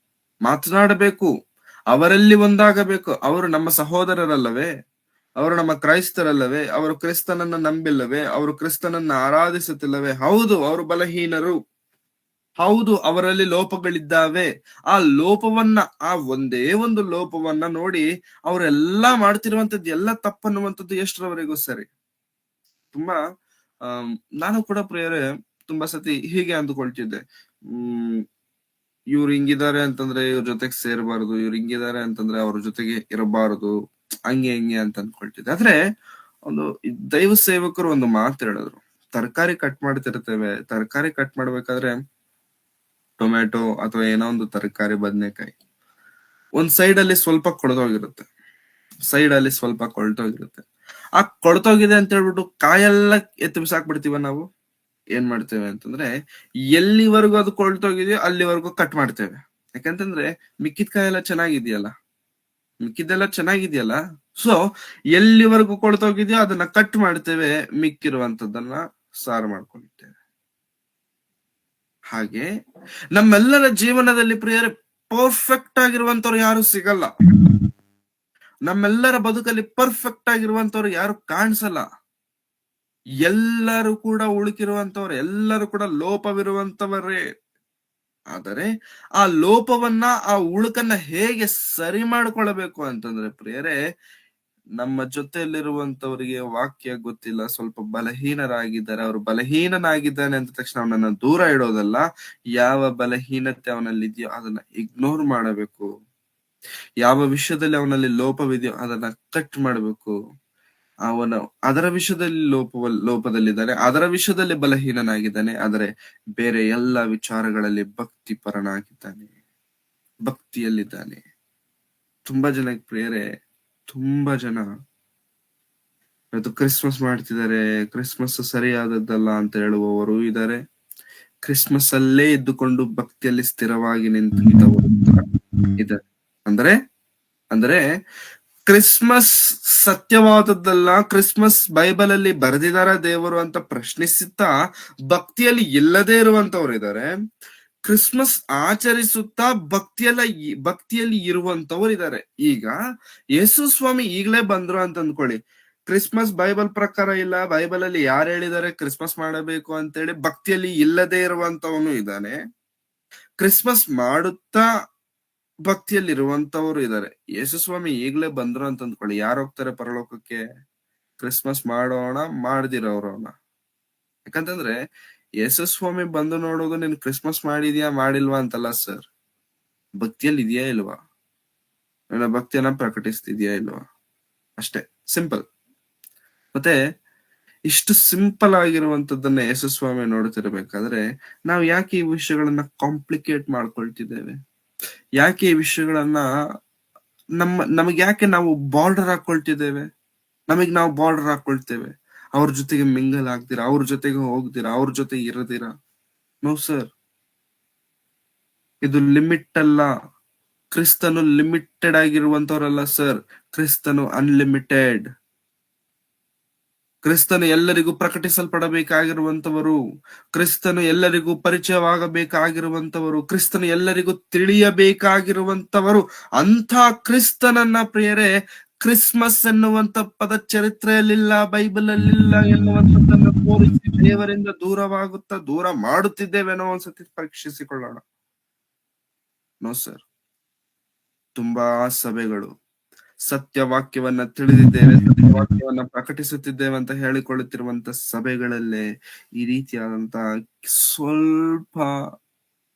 ಮಾತನಾಡಬೇಕು, ಅವರಲ್ಲಿ ಒಂದಾಗಬೇಕು. ಅವರು ನಮ್ಮ ಸಹೋದರರಲ್ಲವೇ? ಅವರು ನಮ್ಮ ಕ್ರೈಸ್ತರಲ್ಲವೇ? ಅವರು ಕ್ರಿಸ್ತನನ್ನ ನಂಬಿಲ್ಲವೇ? ಅವರು ಕ್ರಿಸ್ತನನ್ನ ಆರಾಧಿಸುತ್ತಿಲ್ಲವೇ? ಹೌದು, ಅವರು ಬಲಹೀನರು. ಹೌದು, ಅವರಲ್ಲಿ ಲೋಪಗಳಿದ್ದಾವೆ. ಆ ಒಂದೇ ಒಂದು ಲೋಪವನ್ನ ನೋಡಿ ಅವರೆಲ್ಲಾ ಮಾಡ್ತಿರುವಂತದ್ದು ಎಲ್ಲ ತಪ್ಪನ್ನುವಂಥದ್ದು ಎಷ್ಟರವರೆಗೂ ಸರಿ? ತುಂಬಾ ಆಮ್, ನಾನು ಕೂಡ ಪ್ರಿಯರೇ ತುಂಬಾ ಸತಿ ಹೀಗೆ ಅಂದುಕೊಳ್ತಿದ್ದೆ. ಇವ್ರು ಹಿಂಗಿದ್ದಾರೆ ಅಂತಂದ್ರೆ ಇವ್ರ ಜೊತೆಗೆ ಸೇರಬಾರದು, ಇವ್ರು ಹಿಂಗಿದ್ದಾರೆ ಅಂತಂದ್ರೆ ಅವ್ರ ಜೊತೆಗೆ ಇರಬಾರದು, ಹಂಗೆ ಹಿಂಗೆ ಅಂತ ಅನ್ಕೊಳ್ತಿದ್ದೆ. ಆದ್ರೆ ಒಂದು ದೈವ ಸೇವಕರು ಒಂದು ಮಾತು ಹೇಳಿದ್ರು. ತರಕಾರಿ ಕಟ್ ಮಾಡ್ತಿರ್ತೇವೆ, ತರಕಾರಿ ಕಟ್ ಮಾಡ್ಬೇಕಾದ್ರೆ ಟೊಮ್ಯಾಟೊ ಅಥವಾ ಏನೋ ಒಂದು ತರಕಾರಿ, ಬದನೆಕಾಯಿ ಒಂದ್ ಸೈಡ್ ಅಲ್ಲಿ ಸ್ವಲ್ಪ ಕೊಳ್ತೋಗಿರುತ್ತೆ, ಸೈಡ್ ಅಲ್ಲಿ ಸ್ವಲ್ಪ ಕೊಳ್ತೋಗಿರುತ್ತೆ. ಆ ಕೊಳ್ತೋಗಿದೆ ಅಂತ ಹೇಳ್ಬಿಟ್ಟು ಕಾಯೆಲ್ಲ ಎತ್ತು ಬಿಸಾಕ್ಬಿಡ್ತೀವ ನಾವು. ಏನ್ ಮಾಡ್ತೇವೆ ಅಂತಂದ್ರೆ ಎಲ್ಲಿವರೆಗೂ ಅದು ಕೊಳ್ತೋಗಿದೆಯೋ ಅಲ್ಲಿವರೆಗೂ ಕಟ್ ಮಾಡ್ತೇವೆ. ಯಾಕಂತಂದ್ರೆ ಮಿಕ್ಕಿದ ಕಾಯೆಲ್ಲ ಚೆನ್ನಾಗಿದೆಯಲ್ಲ, ಮಿಕ್ಕಿದೆಲ್ಲ ಚೆನ್ನಾಗಿದೆಯಲ್ಲ, ಸೊ ಎಲ್ಲಿವರೆಗೂ ಕೊಳ್ತೋಗಿದೆಯೋ ಅದನ್ನ ಕಟ್ ಮಾಡ್ತೇವೆ, ಮಿಕ್ಕಿರುವಂತದ್ದನ್ನ ಸಾರು ಮಾಡ್ಕೊಂಡಿರ್ತೇವೆ. ಹಾಗೆ ನಮ್ಮೆಲ್ಲರ ಜೀವನದಲ್ಲಿ ಪ್ರಿಯರೇ ಪರ್ಫೆಕ್ಟ್ ಆಗಿರುವಂತವ್ರು ಯಾರು ಸಿಗಲ್ಲ. ನಮ್ಮೆಲ್ಲರ ಬದುಕಲ್ಲಿ ಪರ್ಫೆಕ್ಟ್ ಆಗಿರುವಂತವ್ರು ಯಾರು ಕಾಣಿಸಲ್ಲ. ಎಲ್ಲರೂ ಕೂಡ ಉಳುಕಿರುವಂತವ್ರು, ಎಲ್ಲರೂ ಕೂಡ ಲೋಪವಿರುವಂತವರೇ. ಆದರೆ ಆ ಲೋಪವನ್ನ, ಆ ಉಳುಕನ್ನ ಹೇಗೆ ಸರಿ ಮಾಡ್ಕೊಳ್ಬೇಕು ಅಂತಂದ್ರೆ ಪ್ರಿಯರೇ, ನಮ್ಮ ಜೊತೆಯಲ್ಲಿರುವಂತವರಿಗೆ ವಾಕ್ಯ ಗೊತ್ತಿಲ್ಲ, ಸ್ವಲ್ಪ ಬಲಹೀನರಾಗಿದ್ದಾರೆ, ಅವರು ಬಲಹೀನನಾಗಿದ್ದಾನೆ ಅಂತ ತಕ್ಷಣ ಅವನನ್ನ ದೂರ ಇಡೋದಲ್ಲ. ಯಾವ ಬಲಹೀನತೆ ಅವನಲ್ಲಿದೆಯೋ ಅದನ್ನ ಇಗ್ನೋರ್ ಮಾಡಬೇಕು. ಯಾವ ವಿಷಯದಲ್ಲಿ ಅವನಲ್ಲಿ ಲೋಪವಿದೆಯೋ ಅದನ್ನ ಕಟ್ ಮಾಡಬೇಕು. ಅವನು ಅದರ ವಿಷಯದಲ್ಲಿ ಲೋಪದಲ್ಲಿದ್ದಾನೆ, ಅದರ ವಿಷಯದಲ್ಲಿ ಬಲಹೀನನಾಗಿದ್ದಾನೆ, ಆದರೆ ಬೇರೆ ಎಲ್ಲ ವಿಚಾರಗಳಲ್ಲಿ ಭಕ್ತಿ ಪರನಾಗಿದ್ದಾನೆ, ಭಕ್ತಿಯಲ್ಲಿದ್ದಾನೆ. ತುಂಬಾ ಜನ ಪ್ರಿಯರೇ, ತುಂಬಾ ಜನ ಇವತ್ತು ಕ್ರಿಸ್ಮಸ್ ಮಾಡ್ತಿದ್ದಾರೆ, ಕ್ರಿಸ್ಮಸ್ ಸರಿಯಾದದ್ದಲ್ಲ ಅಂತ ಹೇಳುವವರು ಇದ್ದಾರೆ. ಕ್ರಿಸ್ಮಸ್ ಅಲ್ಲೇ ಇದ್ದುಕೊಂಡು ಭಕ್ತಿಯಲ್ಲಿ ಸ್ಥಿರವಾಗಿ ನಿಂತಿದ್ದವರು ಇದ್ದಾರೆ. ಅಂದ್ರೆ ಕ್ರಿಸ್ಮಸ್ ಸತ್ಯವಾದದ್ದಲ್ಲ, ಕ್ರಿಸ್ಮಸ್ ಬೈಬಲ್ ಅಲ್ಲಿ ಬರೆದಿದಾರ ದೇವರು ಅಂತ ಪ್ರಶ್ನಿಸುತ್ತಾ ಭಕ್ತಿಯಲ್ಲಿ ಇಲ್ಲದೆ ಇರುವಂತವ್ರು ಇದ್ದಾರೆ. ಕ್ರಿಸ್ಮಸ್ ಆಚರಿಸುತ್ತಾ ಭಕ್ತಿಯಲ್ಲಿ ಇರುವಂತವ್ರು ಇದ್ದಾರೆ. ಈಗ ಯೇಸು ಸ್ವಾಮಿ ಈಗಲೇ ಬಂದ್ರು ಅಂತ ಅಂದ್ಕೊಳ್ಳಿ, ಕ್ರಿಸ್ಮಸ್ ಬೈಬಲ್ ಪ್ರಕಾರ ಇಲ್ಲ, ಬೈಬಲ್ ಅಲ್ಲಿ ಯಾರು ಹೇಳಿದ್ದಾರೆ ಕ್ರಿಸ್ಮಸ್ ಮಾಡಬೇಕು ಅಂತೇಳಿ ಭಕ್ತಿಯಲ್ಲಿ ಇಲ್ಲದೆ ಇರುವಂತವನು ಇದ್ದಾನೆ, ಕ್ರಿಸ್ಮಸ್ ಮಾಡುತ್ತಾ ಭಕ್ತಿಯಲ್ಲಿ ಇರುವಂತವ್ರು ಇದ್ದಾರೆ. ಯೇಸು ಸ್ವಾಮಿ ಈಗ್ಲೇ ಬಂದ್ರು ಅಂತ ಅಂದ್ಕೊಳ್ಳಿ, ಯಾರು ಹೋಗ್ತಾರೆ ಪರಲೋಕಕ್ಕೆ? ಕ್ರಿಸ್ಮಸ್ ಮಾಡೋಣ ಮಾಡದಿರೋರವನ. ಯಾಕಂತಂದ್ರೆ ಯೇಸು ಸ್ವಾಮಿ ಬಂದು ನೋಡೋದು ನೀನ್ ಕ್ರಿಸ್ಮಸ್ ಮಾಡಿದ್ಯಾ ಮಾಡಿಲ್ವಾ ಅಂತಲ್ಲ ಸರ್, ಭಕ್ತಿಯಲ್ಲಿ ಇದೆಯಾ ಇಲ್ವಾ, ನನ್ನ ಭಕ್ತಿಯನ್ನ ಪ್ರಕಟಿಸ್ತಿದ್ಯಾ ಇಲ್ವಾ, ಅಷ್ಟೇ, ಸಿಂಪಲ್. ಮತ್ತೆ ಇಷ್ಟು ಸಿಂಪಲ್ ಆಗಿರುವಂತದ್ದನ್ನ ಯೇಸು ಸ್ವಾಮಿ ನೋಡ್ತಿರ್ಬೇಕಾದ್ರೆ ನಾವು ಯಾಕೆ ಈ ವಿಷಯಗಳನ್ನ ಕಾಂಪ್ಲಿಕೇಟ್ ಮಾಡ್ಕೊಳ್ತಿದ್ದೇವೆ? ಯಾಕೆ ಈ ವಿಷಯಗಳನ್ನ ನಮಗ್ ಯಾಕೆ ನಾವು ಬಾರ್ಡರ್ ಹಾಕೊಳ್ತಿದ್ದೇವೆ? ನಾವು ಬಾರ್ಡರ್ ಹಾಕೊಳ್ತೇವೆ, ಅವ್ರ ಜೊತೆಗೆ ಮಿಂಗಲ್ ಆಗ್ತೀರಾ, ಅವ್ರ ಜೊತೆಗೆ ಹೋಗ್ತೀರಾ, ಅವ್ರ ಜೊತೆ ಇರದಿರಾ. ನೋ ಸರ್, ಇದು ಲಿಮಿಟ್ ಅಲ್ಲ. ಕ್ರಿಸ್ತನು ಲಿಮಿಟೆಡ್ ಆಗಿರುವಂತವ್ರಲ್ಲ ಸರ್, ಕ್ರಿಸ್ತನು ಅನ್ಲಿಮಿಟೆಡ್. ಕ್ರಿಸ್ತನು ಎಲ್ಲರಿಗೂ ಪ್ರಕಟಿಸಲ್ಪಡಬೇಕಾಗಿರುವಂತವರು, ಕ್ರಿಸ್ತನು ಎಲ್ಲರಿಗೂ ಪರಿಚಯವಾಗಬೇಕಾಗಿರುವಂತವರು, ಕ್ರಿಸ್ತನು ಎಲ್ಲರಿಗೂ ತಿಳಿಯಬೇಕಾಗಿರುವಂತವರು. ಅಂಥ ಕ್ರಿಸ್ತನನ್ನ ಪ್ರಿಯರೇ ಕ್ರಿಸ್ಮಸ್ ಎನ್ನುವಂತ ಪದ ಚರಿತ್ರೆಯಲ್ಲಿಲ್ಲ, ಬೈಬಲ್ ಅಲ್ಲಿಲ್ಲ ಎನ್ನುವಂಥದ್ದನ್ನು ತೋರಿಸಿ ದೇವರಿಂದ ದೂರ ಮಾಡುತ್ತಿದ್ದೇವೇನೋ ಒಂದ್ಸತಿ ಪರೀಕ್ಷಿಸಿಕೊಳ್ಳೋಣ. ನೋ ಸರ್, ತುಂಬಾ ಸಭೆಗಳು ಸತ್ಯವಾಕ್ಯವನ್ನ ತಿಳಿದಿದ್ದೇವೆ, ಸತ್ಯವಾಕ್ಯವನ್ನ ಪ್ರಕಟಿಸುತ್ತಿದ್ದೇವೆ ಅಂತ ಹೇಳಿಕೊಳ್ಳುತ್ತಿರುವಂತ ಸಭೆಗಳಲ್ಲೇ ಈ ರೀತಿಯಾದಂತ ಸ್ವಲ್ಪ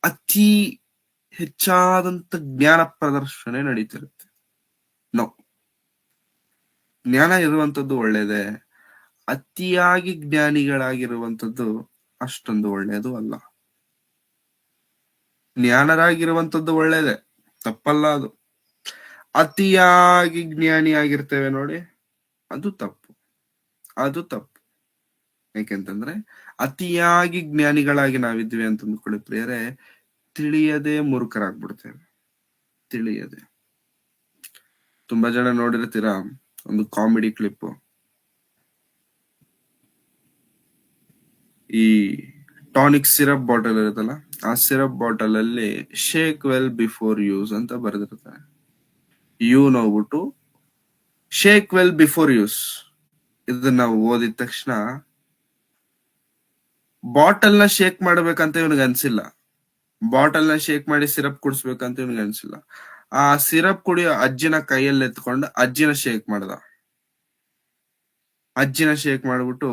ಅತಿ ಹೆಚ್ಚಾದಂತ ಜ್ಞಾನ ಪ್ರದರ್ಶನ ನಡೀತಿರುತ್ತೆ. ನೋ, ಜ್ಞಾನ ಇರುವಂತದ್ದು ಒಳ್ಳೇದೇ, ಅತಿಯಾಗಿ ಜ್ಞಾನಿಗಳಾಗಿರುವಂತದ್ದು ಅಷ್ಟೊಂದು ಒಳ್ಳೆಯದು ಅಲ್ಲ. ಜ್ಞಾನರಾಗಿರುವಂತದ್ದು ಒಳ್ಳೇದೇ, ತಪ್ಪಲ್ಲ ಅದು. ಅತಿಯಾಗಿ ಜ್ಞಾನಿ ಆಗಿರ್ತೇವೆ ನೋಡಿ, ಅದು ತಪ್ಪು, ಅದು ತಪ್ಪು. ಯಾಕೆಂತಂದ್ರೆ ಅತಿಯಾಗಿ ಜ್ಞಾನಿಗಳಾಗಿ ನಾವಿದ್ವಿ ಅಂತ ಅಂದ್ಕೊಳ್ಳಿ ಪ್ರಿಯರೇ, ತಿಳಿಯದೆ ಮೂರ್ಖರಾಗ್ಬಿಡ್ತೇವೆ, ತಿಳಿಯದೆ. ತುಂಬಾ ಜನ ನೋಡಿರ್ತೀರಾ ಒಂದು ಕಾಮಿಡಿ ಕ್ಲಿಪ್, ಈ ಟಾನಿಕ್ ಸಿರಪ್ ಬಾಟಲ್ ಇರುತ್ತಲ್ಲ, ಆ ಸಿರಪ್ ಬಾಟಲ್ ಅಲ್ಲಿ ಶೇಕ್ ವೆಲ್ ಬಿಫೋರ್ ಯೂಸ್ ಅಂತ ಬರೆದಿರ್ತಾರೆ. ನೋಡ್ಬಿಟ್ಟು ಶೇಕ್ ವೆಲ್ ಬಿಫೋರ್ ಯೂಸ್ ಇದನ್ನ ಓದಿದ ತಕ್ಷಣ ಬಾಟಲ್ ನ ಶೇಕ್ ಮಾಡ್ಬೇಕಂತ ಇವನಿಗೆ ಅನ್ಸಿಲ್ಲ, ಬಾಟಲ್ ನ ಶೇಕ್ ಮಾಡಿ ಸಿರಪ್ ಕುಡಿಸ್ಬೇಕಂತ ಇವನಿಗೆ ಅನ್ಸಿಲ್ಲ. ಆ ಸಿರಪ್ ಕುಡಿಯೋ ಅಜ್ಜಿನ ಕೈಯಲ್ಲಿ ಎತ್ಕೊಂಡು ಅಜ್ಜಿನ ಶೇಕ್ ಮಾಡ್ದ. ಅಜ್ಜಿನ ಶೇಕ್ ಮಾಡ್ಬಿಟ್ಟು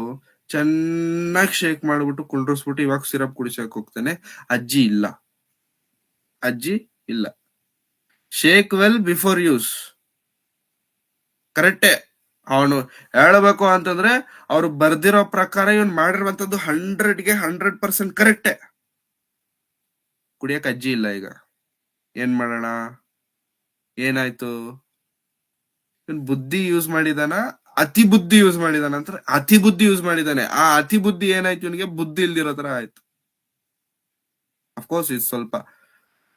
ಚೆನ್ನಾಗಿ ಶೇಕ್ ಮಾಡ್ಬಿಟ್ಟು ಕುಂಡ್ರಿಸ್ಬಿಟ್ಟು ಇವಾಗ ಸಿರಪ್ ಕುಡಿಸಕ್ ಹೋಗ್ತಾನೆ. ಅಜ್ಜಿ ಇಲ್ಲ. Shake well before use. ಕರೆಕ್ಟೇ. ಅವನು ಹೇಳಬೇಕು ಅಂತಂದ್ರೆ ಅವ್ರು ಬರ್ದಿರೋ ಪ್ರಕಾರ ಇವನ್ ಮಾಡಿರುವಂತದ್ದು 100ಗೆ 100% ಕರೆಕ್ಟೇ. ಕುಡಿಯಕ್ ಅಜ್ಜಿ ಇಲ್ಲ. ಈಗ ಏನ್ ಮಾಡೋಣ? ಏನಾಯ್ತು? ಇವನ್ ಬುದ್ಧಿ ಯೂಸ್ ಮಾಡಿದಾನ, ಅತಿ ಬುದ್ಧಿ ಯೂಸ್ ಮಾಡಿದಾನ ಅಂತ. ಅತಿ ಬುದ್ಧಿ ಯೂಸ್ ಮಾಡಿದಾನೆ. ಆ ಅತಿ ಬುದ್ಧಿ ಏನಾಯ್ತು? ಇವನಿಗೆ ಬುದ್ಧಿ ಇಲ್ದಿರೋ ತರ ಆಯ್ತು. ಅಫ್ಕೋರ್ಸ್ ಇದು ಸ್ವಲ್ಪ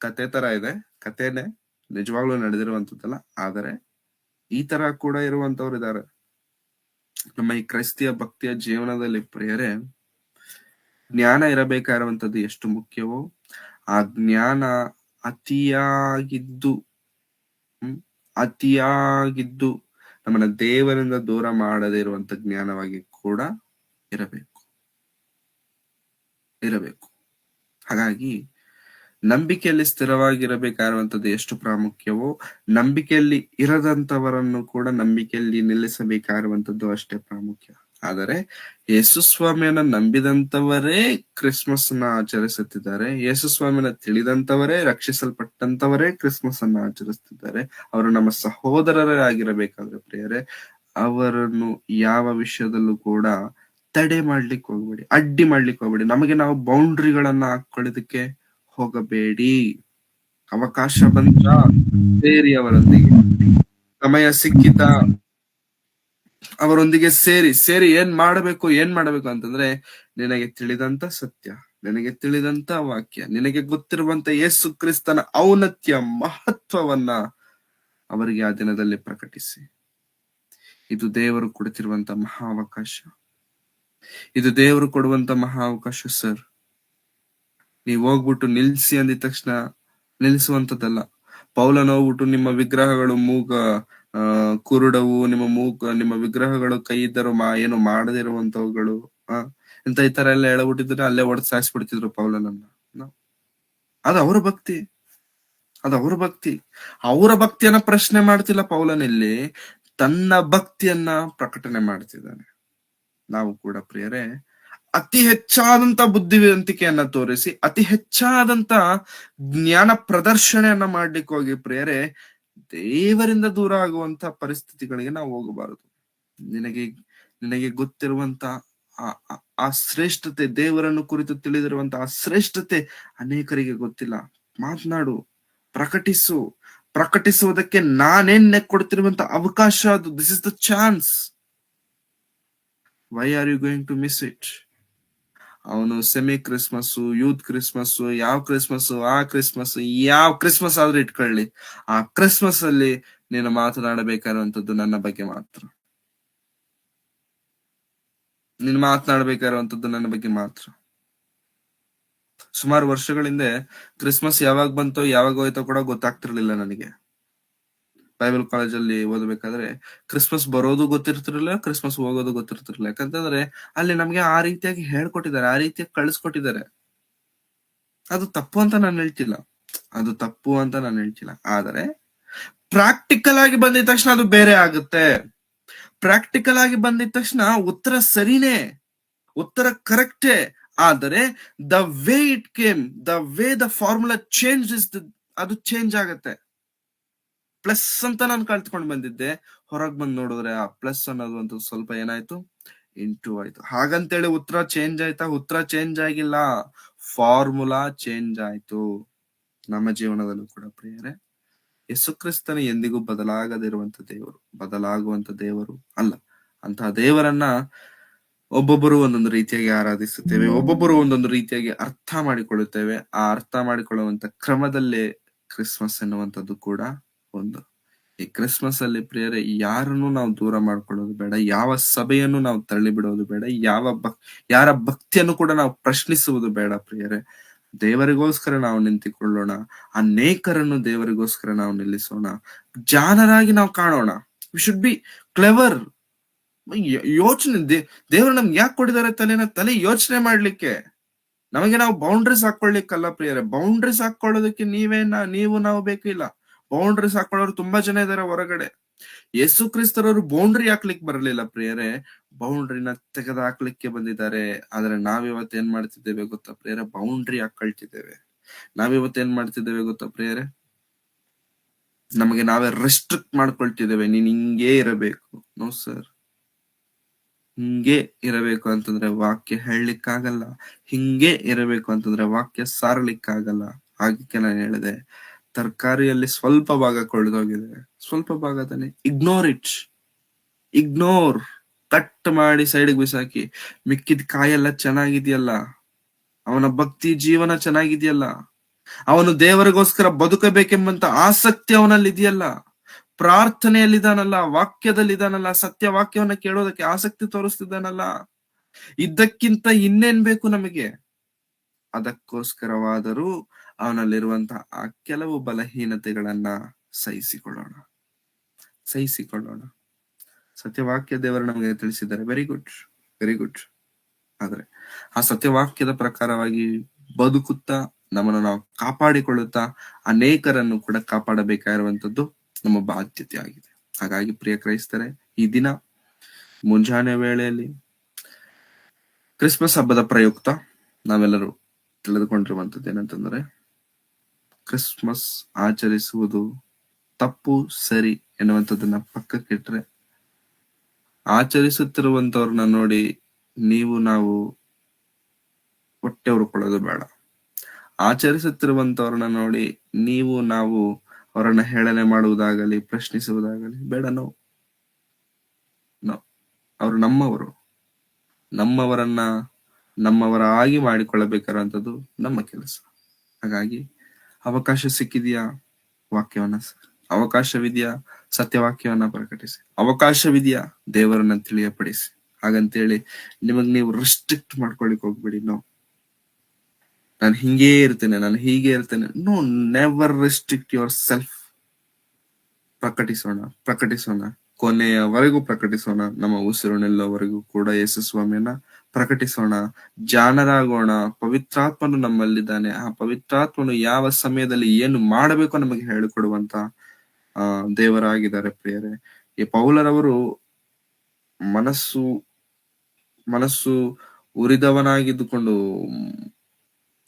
ಕತೆ ತರ ಇದೆ, ಕತೆನೆ, ನಿಜವಾಗ್ಲೂ ನಡೆದಿರುವಂತದ್ದಲ್ಲ. ಆದರೆ ಈ ತರ ಕೂಡ ಇರುವಂತವ್ರು ಇದ್ದಾರೆ ನಮ್ಮ ಈ ಕ್ರೈಸ್ತಿಯ ಭಕ್ತಿಯ ಜೀವನದಲ್ಲಿ. ಪ್ರಿಯರೇ, ಜ್ಞಾನ ಇರಬೇಕಾಗಿರುವಂತದ್ದು ಎಷ್ಟು ಮುಖ್ಯವೋ, ಆ ಜ್ಞಾನ ಅತಿಯಾಗಿದ್ದು ನಮ್ಮನ್ನ ದೇವರಿಂದ ದೂರ ಮಾಡದೇ ಇರುವಂತ ಜ್ಞಾನವಾಗಿ ಕೂಡ ಇರಬೇಕು. ಹಾಗಾಗಿ ನಂಬಿಕೆಯಲ್ಲಿ ಸ್ಥಿರವಾಗಿರಬೇಕಾಗಿರುವಂತದ್ದು ಎಷ್ಟು ಪ್ರಾಮುಖ್ಯವೋ, ನಂಬಿಕೆಯಲ್ಲಿ ಇರದಂತವರನ್ನು ಕೂಡ ನಂಬಿಕೆಯಲ್ಲಿ ನಿಲ್ಲಿಸಬೇಕಾಗಿರುವಂತದ್ದು ಅಷ್ಟೇ ಪ್ರಾಮುಖ್ಯ. ಆದರೆ ಯೇಸು ಸ್ವಾಮಿಯನ್ನ ನಂಬಿದಂತವರೇ ಕ್ರಿಸ್ಮಸ್ ಅನ್ನ ಆಚರಿಸುತ್ತಿದ್ದಾರೆ. ಯೇಸು ಸ್ವಾಮಿಯನ್ನ ತಿಳಿದಂತವರೇ, ರಕ್ಷಿಸಲ್ಪಟ್ಟಂತವರೇ ಕ್ರಿಸ್ಮಸ್ ಅನ್ನ ಆಚರಿಸುತ್ತಿದ್ದಾರೆ. ಅವರು ನಮ್ಮ ಸಹೋದರರೇ ಆಗಿರಬೇಕಾದ್ರೆ ಪ್ರಿಯರೇ, ಅವರನ್ನು ಯಾವ ವಿಷಯದಲ್ಲೂ ಕೂಡ ತಡೆ ಮಾಡ್ಲಿಕ್ಕೆ ಹೋಗ್ಬೇಡಿ, ಅಡ್ಡಿ ಮಾಡ್ಲಿಕ್ಕೆ ಹೋಗ್ಬೇಡಿ. ನಮಗೆ ನಾವು ಬೌಂಡ್ರಿಗಳನ್ನ ಹಾಕೊಳ್ಳೋದಕ್ಕೆ ಹೋಗಬೇಡಿ. ಅವಕಾಶ ಬಂದ ಸೇರಿ ಅವರೊಂದಿಗೆ, ಸಮಯ ಸಿಕ್ಕಿತ ಅವರೊಂದಿಗೆ ಸೇರಿ ಏನ್ ಮಾಡಬೇಕು ಅಂತಂದ್ರೆ, ನಿನಗೆ ತಿಳಿದಂತ ಸತ್ಯ, ನಿನಗೆ ತಿಳಿದಂತ ವಾಕ್ಯ, ನಿನಗೆ ಗೊತ್ತಿರುವಂತ ಯೇಸು ಕ್ರಿಸ್ತನ ಔನ್ನತ್ಯ ಮಹತ್ವವನ್ನ ಅವರಿಗೆ ಆ ದಿನದಲ್ಲಿ ಪ್ರಕಟಿಸಿ. ಇದು ದೇವರು ಕೊಡುತ್ತಿರುವಂತ ಮಹಾವಕಾಶ. ಇದು ದೇವರು ಕೊಡುವಂತ ಮಹಾವಕಾಶ ಸರ್. ನೀವ್ ಹೋಗ್ಬಿಟ್ಟು ನಿಲ್ಸಿ ಅಂದಿದ ತಕ್ಷಣ ನಿಲ್ಲಿಸುವಂತದ್ದಲ್ಲ. ಪೌಲನ ಹೋಗ್ಬಿಟ್ಟು ನಿಮ್ಮ ವಿಗ್ರಹಗಳು ಕುರುಡವು, ನಿಮ್ಮ ವಿಗ್ರಹಗಳು ಕೈ ಇದ್ದರು ಏನು ಮಾಡದಿರುವಂತವುಗಳು ಅಂತ ಈ ತರ ಎಲ್ಲ ಹೇಳ್ಬಿಟ್ಟಿದ್ರೆ ಅಲ್ಲೇ ಹೊಡೆದು ಸಾಯಿಸ್ಬಿಡ್ತಿದ್ರು ಪೌಲನನ್ನ. ಅದು ಅವರ ಭಕ್ತಿ. ಅವರ ಭಕ್ತಿಯನ್ನ ಪ್ರಶ್ನೆ ಮಾಡ್ತಿಲ್ಲ ಪೌಲನಲ್ಲಿ, ತನ್ನ ಭಕ್ತಿಯನ್ನ ಪ್ರಕಟಣೆ ಮಾಡ್ತಿದ್ದಾನೆ. ನಾವು ಕೂಡ ಪ್ರಿಯರೇ ಅತಿ ಹೆಚ್ಚಾದಂತ ಬುದ್ಧಿವಂತಿಕೆಯನ್ನ ತೋರಿಸಿ, ಅತಿ ಹೆಚ್ಚಾದಂತ ಜ್ಞಾನ ಪ್ರದರ್ಶನೆಯನ್ನ ಮಾಡ್ಲಿಕ್ಕೆ ಹೋಗಿ ಪ್ರಿಯರೇ, ದೇವರಿಂದ ದೂರ ಆಗುವಂತ ಪರಿಸ್ಥಿತಿಗಳಿಗೆ ನಾವು ಹೋಗಬಾರದು. ನಿನಗೆ ಗೊತ್ತಿರುವಂತ ಆ ಶ್ರೇಷ್ಠತೆ, ದೇವರನ್ನು ಕುರಿತು ತಿಳಿದಿರುವಂತ ಆ ಶ್ರೇಷ್ಠತೆ ಅನೇಕರಿಗೆ ಗೊತ್ತಿಲ್ಲ. ಮಾತನಾಡು, ಪ್ರಕಟಿಸುವುದಕ್ಕೆ ನಾನೇನ್ ಕೊಡ್ತಿರುವಂತ ಅವಕಾಶ ಅದು. This is the chance. Why are you going to miss it? ಅವನು ಸೆಮಿ ಕ್ರಿಸ್ಮಸ್, ಯೂತ್ ಕ್ರಿಸ್ಮಸ್, ಯಾವ ಕ್ರಿಸ್ಮಸ್ ಆದ್ರೂ ಇಟ್ಕೊಳ್ಳಿ, ಆ ಕ್ರಿಸ್ಮಸ್ ಅಲ್ಲಿ ನೀನು ಮಾತನಾಡಬೇಕಾಗಿರುವಂತದ್ದು ನನ್ನ ಬಗ್ಗೆ ಮಾತ್ರ. ಸುಮಾರು ವರ್ಷಗಳಿಂದ ಕ್ರಿಸ್ಮಸ್ ಯಾವಾಗ ಬಂತೋ ಯಾವಾಗ ಹೋಯ್ತೋ ಕೂಡ ಗೊತ್ತಾಗ್ತಿರ್ಲಿಲ್ಲ ನನಗೆ. ಬೈಬಲ್ ಕಾಲೇಜಲ್ಲಿ ಓದಬೇಕಾದ್ರೆ ಕ್ರಿಸ್ಮಸ್ ಬರೋದು ಗೊತ್ತಿರ್ತಿರ್ಲಿಲ್ಲ, ಕ್ರಿಸ್ಮಸ್ ಹೋಗೋದು ಗೊತ್ತಿರ್ತಿರ್ಲಿಲ್ಲ. ಯಾಕಂತಂದ್ರೆ ಅಲ್ಲಿ ನಮ್ಗೆ ಆ ರೀತಿಯಾಗಿ ಹೇಳ್ಕೊಟ್ಟಿದ್ದಾರೆ, ಆ ರೀತಿಯಾಗಿ ಕಳಿಸ್ಕೊಟ್ಟಿದ್ದಾರೆ. ಅದು ತಪ್ಪು ಅಂತ ನಾನು ಹೇಳ್ತಿಲ್ಲ. ಆದರೆ ಪ್ರಾಕ್ಟಿಕಲ್ ಆಗಿ ಬಂದಿದ ತಕ್ಷಣ ಅದು ಬೇರೆ ಆಗುತ್ತೆ. ಪ್ರಾಕ್ಟಿಕಲ್ ಆಗಿ ಬಂದಿದ ತಕ್ಷಣ ಉತ್ತರ ಸರಿನೇ, ಉತ್ತರ ಕರೆಕ್ಟೇ. ಆದರೆ the way it came, the formula change ಅದು ಚೇಂಜ್ ಆಗತ್ತೆ. ಪ್ಲಸ್ ಅಂತ ನಾನು ಕಲ್ತ್ಕೊಂಡು ಬಂದಿದ್ದೆ, ಹೊರಗ್ ಬಂದ್ ನೋಡಿದ್ರೆ ಆ ಪ್ಲಸ್ ಅನ್ನೋದು ಅಂತ ಸ್ವಲ್ಪ ಏನಾಯ್ತು, ಇಂಟು ಆಯ್ತು. ಹಾಗಂತೇಳಿ ಉತ್ತರ ಚೇಂಜ್ ಆಯ್ತಾ? ಉತ್ತರ ಚೇಂಜ್ ಆಗಿಲ್ಲ, ಫಾರ್ಮುಲಾ ಚೇಂಜ್ ಆಯ್ತು. ನಮ್ಮ ಜೀವನದಲ್ಲೂ ಕೂಡ ಪ್ರಿಯರೇ, ಯೇಸು ಕ್ರಿಸ್ತನ ಎಂದಿಗೂ ಬದಲಾಗುವಂತ ದೇವರು ಅಲ್ಲ. ಅಂತಹ ದೇವರನ್ನ ಒಬ್ಬೊಬ್ಬರು ಒಂದೊಂದು ರೀತಿಯಾಗಿ ಆರಾಧಿಸುತ್ತೇವೆ, ಒಬ್ಬೊಬ್ಬರು ಒಂದೊಂದು ರೀತಿಯಾಗಿ ಅರ್ಥ ಮಾಡಿಕೊಳ್ಳುತ್ತೇವೆ. ಆ ಅರ್ಥ ಮಾಡಿಕೊಳ್ಳುವಂತ ಕ್ರಮದಲ್ಲೇ ಕ್ರಿಸ್ಮಸ್ ಎನ್ನುವಂಥದ್ದು ಕೂಡ ಒಂದು. ಈ ಕ್ರಿಸ್ಮಸ್ ಅಲ್ಲಿ ಪ್ರಿಯರೇ, ಯಾರನ್ನು ನಾವು ದೂರ ಮಾಡ್ಕೊಳ್ಳೋದು ಬೇಡ, ಯಾವ ಸಭೆಯನ್ನು ನಾವು ತಳ್ಳಿ ಬಿಡೋದು ಬೇಡ, ಯಾರ ಭಕ್ತಿಯನ್ನು ಕೂಡ ನಾವು ಪ್ರಶ್ನಿಸುವುದು ಬೇಡ ಪ್ರಿಯರೇ. ದೇವರಿಗೋಸ್ಕರ ನಾವು ನಿಂತುಕೊಳ್ಳೋಣ, ಅನೇಕರನ್ನು ದೇವರಿಗೋಸ್ಕರ ನಾವು ನಿಲ್ಲಿಸೋಣ, ಜಾಣರಾಗಿ ನಾವು ಕಾಣೋಣ. We should be clever. ಯೋಚನೆ, ದೇವರು ನಮ್ಗೆ ಯಾಕೆ ಕೊಟ್ಟಿದ್ದಾರೆ ತಲೆ ಯೋಚನೆ ಮಾಡ್ಲಿಕ್ಕೆ. ನಮಗೆ ನಾವು ಬೌಂಡ್ರೀಸ್ ಹಾಕೊಳ್ಳಿಕ್ಕಲ್ಲ ಪ್ರಿಯರೇ. ಬೌಂಡ್ರೀಸ್ ಹಾಕೊಳ್ಳೋದಕ್ಕೆ ನೀವು ನಾವು ಬೇಕಿಲ್ಲ. ಬೌಂಡ್ರೀಸ್ ಹಾಕೊಳ್ಳೋರು ತುಂಬಾ ಜನ ಇದಾರೆ ಹೊರಗಡೆ. ಯೇಸು ಕ್ರಿಸ್ತರವರು ಬೌಂಡ್ರಿ ಹಾಕ್ಲಿಕ್ಕೆ ಬರಲಿಲ್ಲ ಪ್ರಿಯರೇ, ಬೌಂಡ್ರಿನ ತೆಗೆದು ಹಾಕ್ಲಿಕ್ಕೆ ಬಂದಿದ್ದಾರೆ. ಆದ್ರೆ ನಾವಿವತ್ತು ಏನ್ ಮಾಡ್ತಿದ್ದೇವೆ ಗೊತ್ತಾ ಪ್ರಿಯರೇ? ಬೌಂಡ್ರಿ ಹಾಕೊಳ್ತಿದ್ದೇವೆ. ನಾವಿವತ್ತು ಏನ್ ಮಾಡ್ತಿದ್ದೇವೆ ಗೊತ್ತಾ ಪ್ರಿಯರೇ? ನಮಗೆ ನಾವೇ ರೆಸ್ಟ್ರಿಕ್ಟ್ ಮಾಡ್ಕೊಳ್ತಿದ್ದೇವೆ. ನೀನ್ ಹಿಂಗೇ ಇರಬೇಕು. ನೋ ಸರ್, ಹಿಂಗೆ ಇರಬೇಕು ಅಂತಂದ್ರೆ ವಾಕ್ಯ ಹೇಳಲಿಕ್ಕಾಗಲ್ಲ. ಹಿಂಗೆ ಇರಬೇಕು ಅಂತಂದ್ರೆ ವಾಕ್ಯ ಸಾರಲಿಕ್ಕಾಗಲ್ಲ. ಹಾಗೆ ನಾನು ಹೇಳಿದೆ, ತರಕಾರಿಯಲ್ಲಿ ಸ್ವಲ್ಪ ಭಾಗ ಕೊಳೆದೋಗಿದೆ, ಸ್ವಲ್ಪ ಭಾಗ ತಾನೆ, ಇಗ್ನೋರ್, ಕಟ್ ಮಾಡಿ ಸೈಡ್ಗೆ ಬಿಸಾಕಿ. ಮಿಕ್ಕಿದ ಕಾಯೆಲ್ಲ ಚೆನ್ನಾಗಿದೆಯಲ್ಲ, ಅವನ ಭಕ್ತಿ ಜೀವನ ಚೆನ್ನಾಗಿದೆಯಲ್ಲ, ಅವನು ದೇವರಿಗೋಸ್ಕರ ಬದುಕಬೇಕೆಂಬಂತ ಆಸಕ್ತಿ ಅವನಲ್ಲಿ ಇದೆಯಲ್ಲ, ಪ್ರಾರ್ಥನೆಯಲ್ಲಿದ್ದಾನಲ್ಲ, ವಾಕ್ಯದಲ್ಲಿದ್ದಾನಲ್ಲ, ಸತ್ಯ ವಾಕ್ಯವನ್ನ ಕೇಳೋದಕ್ಕೆ ಆಸಕ್ತಿ ತೋರಿಸ್ತಿದ್ದಾನಲ್ಲ, ಇದ್ದಕ್ಕಿಂತ ಇನ್ನೇನ್ ಬೇಕು ನಮಗೆ? ಅದಕ್ಕೋಸ್ಕರವಾದರೂ ಅವನಲ್ಲಿರುವಂತಹ ಆ ಕೆಲವು ಬಲಹೀನತೆಗಳನ್ನ ಸಹಿಸಿಕೊಳ್ಳೋಣ. ಸತ್ಯವಾಕ್ಯ ದೇವರು ನಮಗೆ ತಿಳಿಸಿದ್ದಾರೆ. Very good. ಆದ್ರೆ ಆ ಸತ್ಯವಾಕ್ಯದ ಪ್ರಕಾರವಾಗಿ ಬದುಕುತ್ತಾ ನಮ್ಮನ್ನು ನಾವು ಕಾಪಾಡಿಕೊಳ್ಳುತ್ತಾ ಅನೇಕರನ್ನು ಕೂಡ ಕಾಪಾಡಬೇಕಾಗಿರುವಂತದ್ದು ನಮ್ಮ ಬಾಧ್ಯತೆ ಆಗಿದೆ. ಹಾಗಾಗಿ ಪ್ರಿಯ ಕ್ರೈಸ್ತರೇ, ಈ ದಿನ ಮುಂಜಾನೆ ವೇಳೆಯಲ್ಲಿ ಕ್ರಿಸ್ಮಸ್ ಹಬ್ಬದ ಪ್ರಯುಕ್ತ ನಾವೆಲ್ಲರೂ ತಿಳಿದುಕೊಂಡಿರುವಂತದ್ದು ಏನಂತಂದ್ರೆ, ಕ್ರಿಸ್ಮಸ್ ಆಚರಿಸುವುದು ತಪ್ಪು ಸರಿ ಎನ್ನುವಂಥದ್ದನ್ನ ಪಕ್ಕಕ್ಕಿಟ್ರೆ, ಆಚರಿಸುತ್ತಿರುವಂತವ್ರನ್ನ ನೋಡಿ ನಾವು ಹೊಟ್ಟೆ ಉರ್ಕೊಳ್ಳೋದು ಬೇಡ. ಆಚರಿಸುತ್ತಿರುವಂತವ್ರನ್ನ ನೋಡಿ ನಾವು ಅವರನ್ನ ಹೇಳನೆ ಮಾಡುವುದಾಗಲಿ ಪ್ರಶ್ನಿಸುವುದಾಗಲಿ ಬೇಡ. ಅವರು ನಮ್ಮವರನ್ನ ನಮ್ಮವರಾಗಿ ಮಾಡಿಕೊಳ್ಳಬೇಕಾದಂಥದ್ದು ನಮ್ಮ ಕೆಲಸ. ಹಾಗಾಗಿ ಅವಕಾಶ ಸಿಕ್ಕಿದೆಯಾ ವಾಕ್ಯವನ್ನ, ಅವಕಾಶವಿದೆಯಾ ಸತ್ಯವಾಕ್ಯವನ್ನ ಪ್ರಕಟಿಸಿ, ಅವಕಾಶವಿದೆಯಾ ದೇವರನ್ನ ತಿಳಿಯಪಡಿಸಿ. ಹಾಗಂತೇಳಿ ನೀವು ರೆಸ್ಟ್ರಿಕ್ಟ್ ಮಾಡ್ಕೊಳಿಕ್ ಹೋಗ್ಬೇಡಿ. ನಾನು ಹಿಂಗೇ ಇರ್ತೇನೆ, ನಾನು ಹೀಗೆ ಇರ್ತೇನೆ. Never restrict yourself. ಪ್ರಕಟಿಸೋಣ, ಕೊನೆಯವರೆಗೂ ಪ್ರಕಟಿಸೋಣ. ನಮ್ಮ ಉಸಿರು ನಿಲ್ಲೋವರೆಗೂ ಕೂಡ ಯೇಸು ಸ್ವಾಮಿಯನ್ನ ಪ್ರಕಟಿಸೋಣ, ಜಾಣರಾಗೋಣ. ಪವಿತ್ರಾತ್ಮನು ನಮ್ಮಲ್ಲಿದ್ದಾನೆ. ಆ ಪವಿತ್ರಾತ್ಮನು ಯಾವ ಸಮಯದಲ್ಲಿ ಏನು ಮಾಡಬೇಕು ನಮಗೆ ಹೇಳಿಕೊಡುವಂತ ದೇವರಾಗಿದ್ದಾರೆ ಪ್ರಿಯರೇ. ಈ ಪೌಲರವರು ಮನಸ್ಸು ಉರಿದವನಾಗಿದ್ದುಕೊಂಡು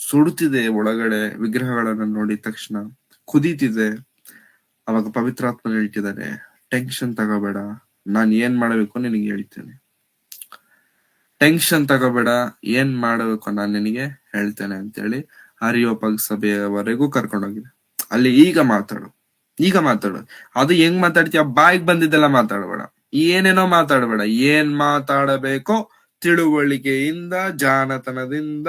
ಸುಡುತ್ತಿದೆ ಒಳಗಡೆ, ವಿಗ್ರಹಗಳನ್ನ ನೋಡಿದ ತಕ್ಷಣ ಕುದೀತಿದೆ. ಅವಾಗ ಪವಿತ್ರಾತ್ಮನ ಹೇಳ್ತಿದ್ದಾನೆ, ಟೆನ್ಷನ್ ತಗೋಬೇಡ, ನಾನ್ ಏನ್ ಮಾಡಬೇಕು ನಿನಗೆ ಹೇಳ್ತೇನೆ. ಟೆನ್ಷನ್ ತಗೋಬೇಡ, ಏನ್ ಮಾಡಬೇಕು ನಾನು ನಿನಗೆ ಹೇಳ್ತೇನೆ ಅಂತೇಳಿ ಅರಿಯೋಪಾಗ್ ಸಭೆಯವರೆಗೂ ಕರ್ಕೊಂಡೋಗಿದೆ. ಅಲ್ಲಿ ಈಗ ಮಾತಾಡು. ಅದು ಹೆಂಗ್ ಮಾತಾಡ್ತೀಯ? ಬಾಯಿಗೆ ಬಂದಿದ್ದೆಲ್ಲ ಮಾತಾಡಬೇಡ, ಏನೇನೋ ಮಾತಾಡಬೇಡ. ಏನ್ ಮಾತಾಡಬೇಕೋ ತಿಳುವಳಿಕೆಯಿಂದ, ಜಾಣತನದಿಂದ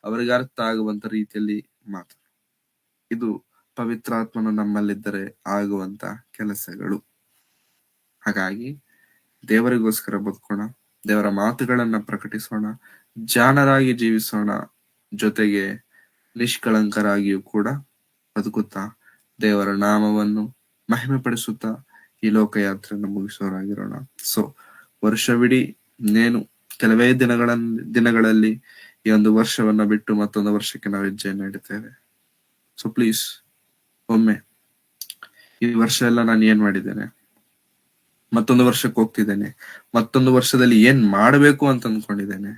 ಅವರಿಗೆ ಅರ್ಥ ಆಗುವಂತ ರೀತಿಯಲ್ಲಿ ಮಾತಾಡು. ಇದು ಪವಿತ್ರಾತ್ಮನು ನಮ್ಮಲ್ಲಿದ್ದರೆ ಆಗುವಂತ ಕೆಲಸಗಳು. ಹಾಗಾಗಿ ದೇವರಿಗೋಸ್ಕರ ಬದುಕೋಣ, ದೇವರ ಮಾತುಗಳನ್ನ ಪ್ರಕಟಿಸೋಣ, ಜಾಣರಾಗಿ ಜೀವಿಸೋಣ, ಜೊತೆಗೆ ನಿಷ್ಕಳಂಕರಾಗಿಯೂ ಕೂಡ ಬದುಕುತ್ತಾ ದೇವರ ನಾಮವನ್ನು ಮಹಿಮೆ ಪಡಿಸುತ್ತಾ ಈ ಲೋಕಯಾತ್ರೆಯನ್ನು ಮುಗಿಸೋರಾಗಿರೋಣ. ವರ್ಷವಿಡೀ ಕೆಲವೇ ದಿನಗಳಲ್ಲಿ ಈ ಒಂದು ವರ್ಷವನ್ನ ಬಿಟ್ಟು ಮತ್ತೊಂದು ವರ್ಷಕ್ಕೆ ನಾವು ಹೆಜ್ಜೆಯನ್ನು ಇಡುತ್ತೇವೆ. ಪ್ಲೀಸ್ ಒಮ್ಮೆ ಈ ವರ್ಷ ಎಲ್ಲ ನಾನು ಏನ್ ಮಾಡಿದ್ದೇನೆ, ಮತ್ತೊಂದು ವರ್ಷಕ್ಕೆ ಹೋಗ್ತಿದ್ದೇನೆ, ಮತ್ತೊಂದು ವರ್ಷದಲ್ಲಿ ಏನ್ ಮಾಡಬೇಕು ಅಂತ ಅಂದ್ಕೊಂಡಿದ್ದೇನೆ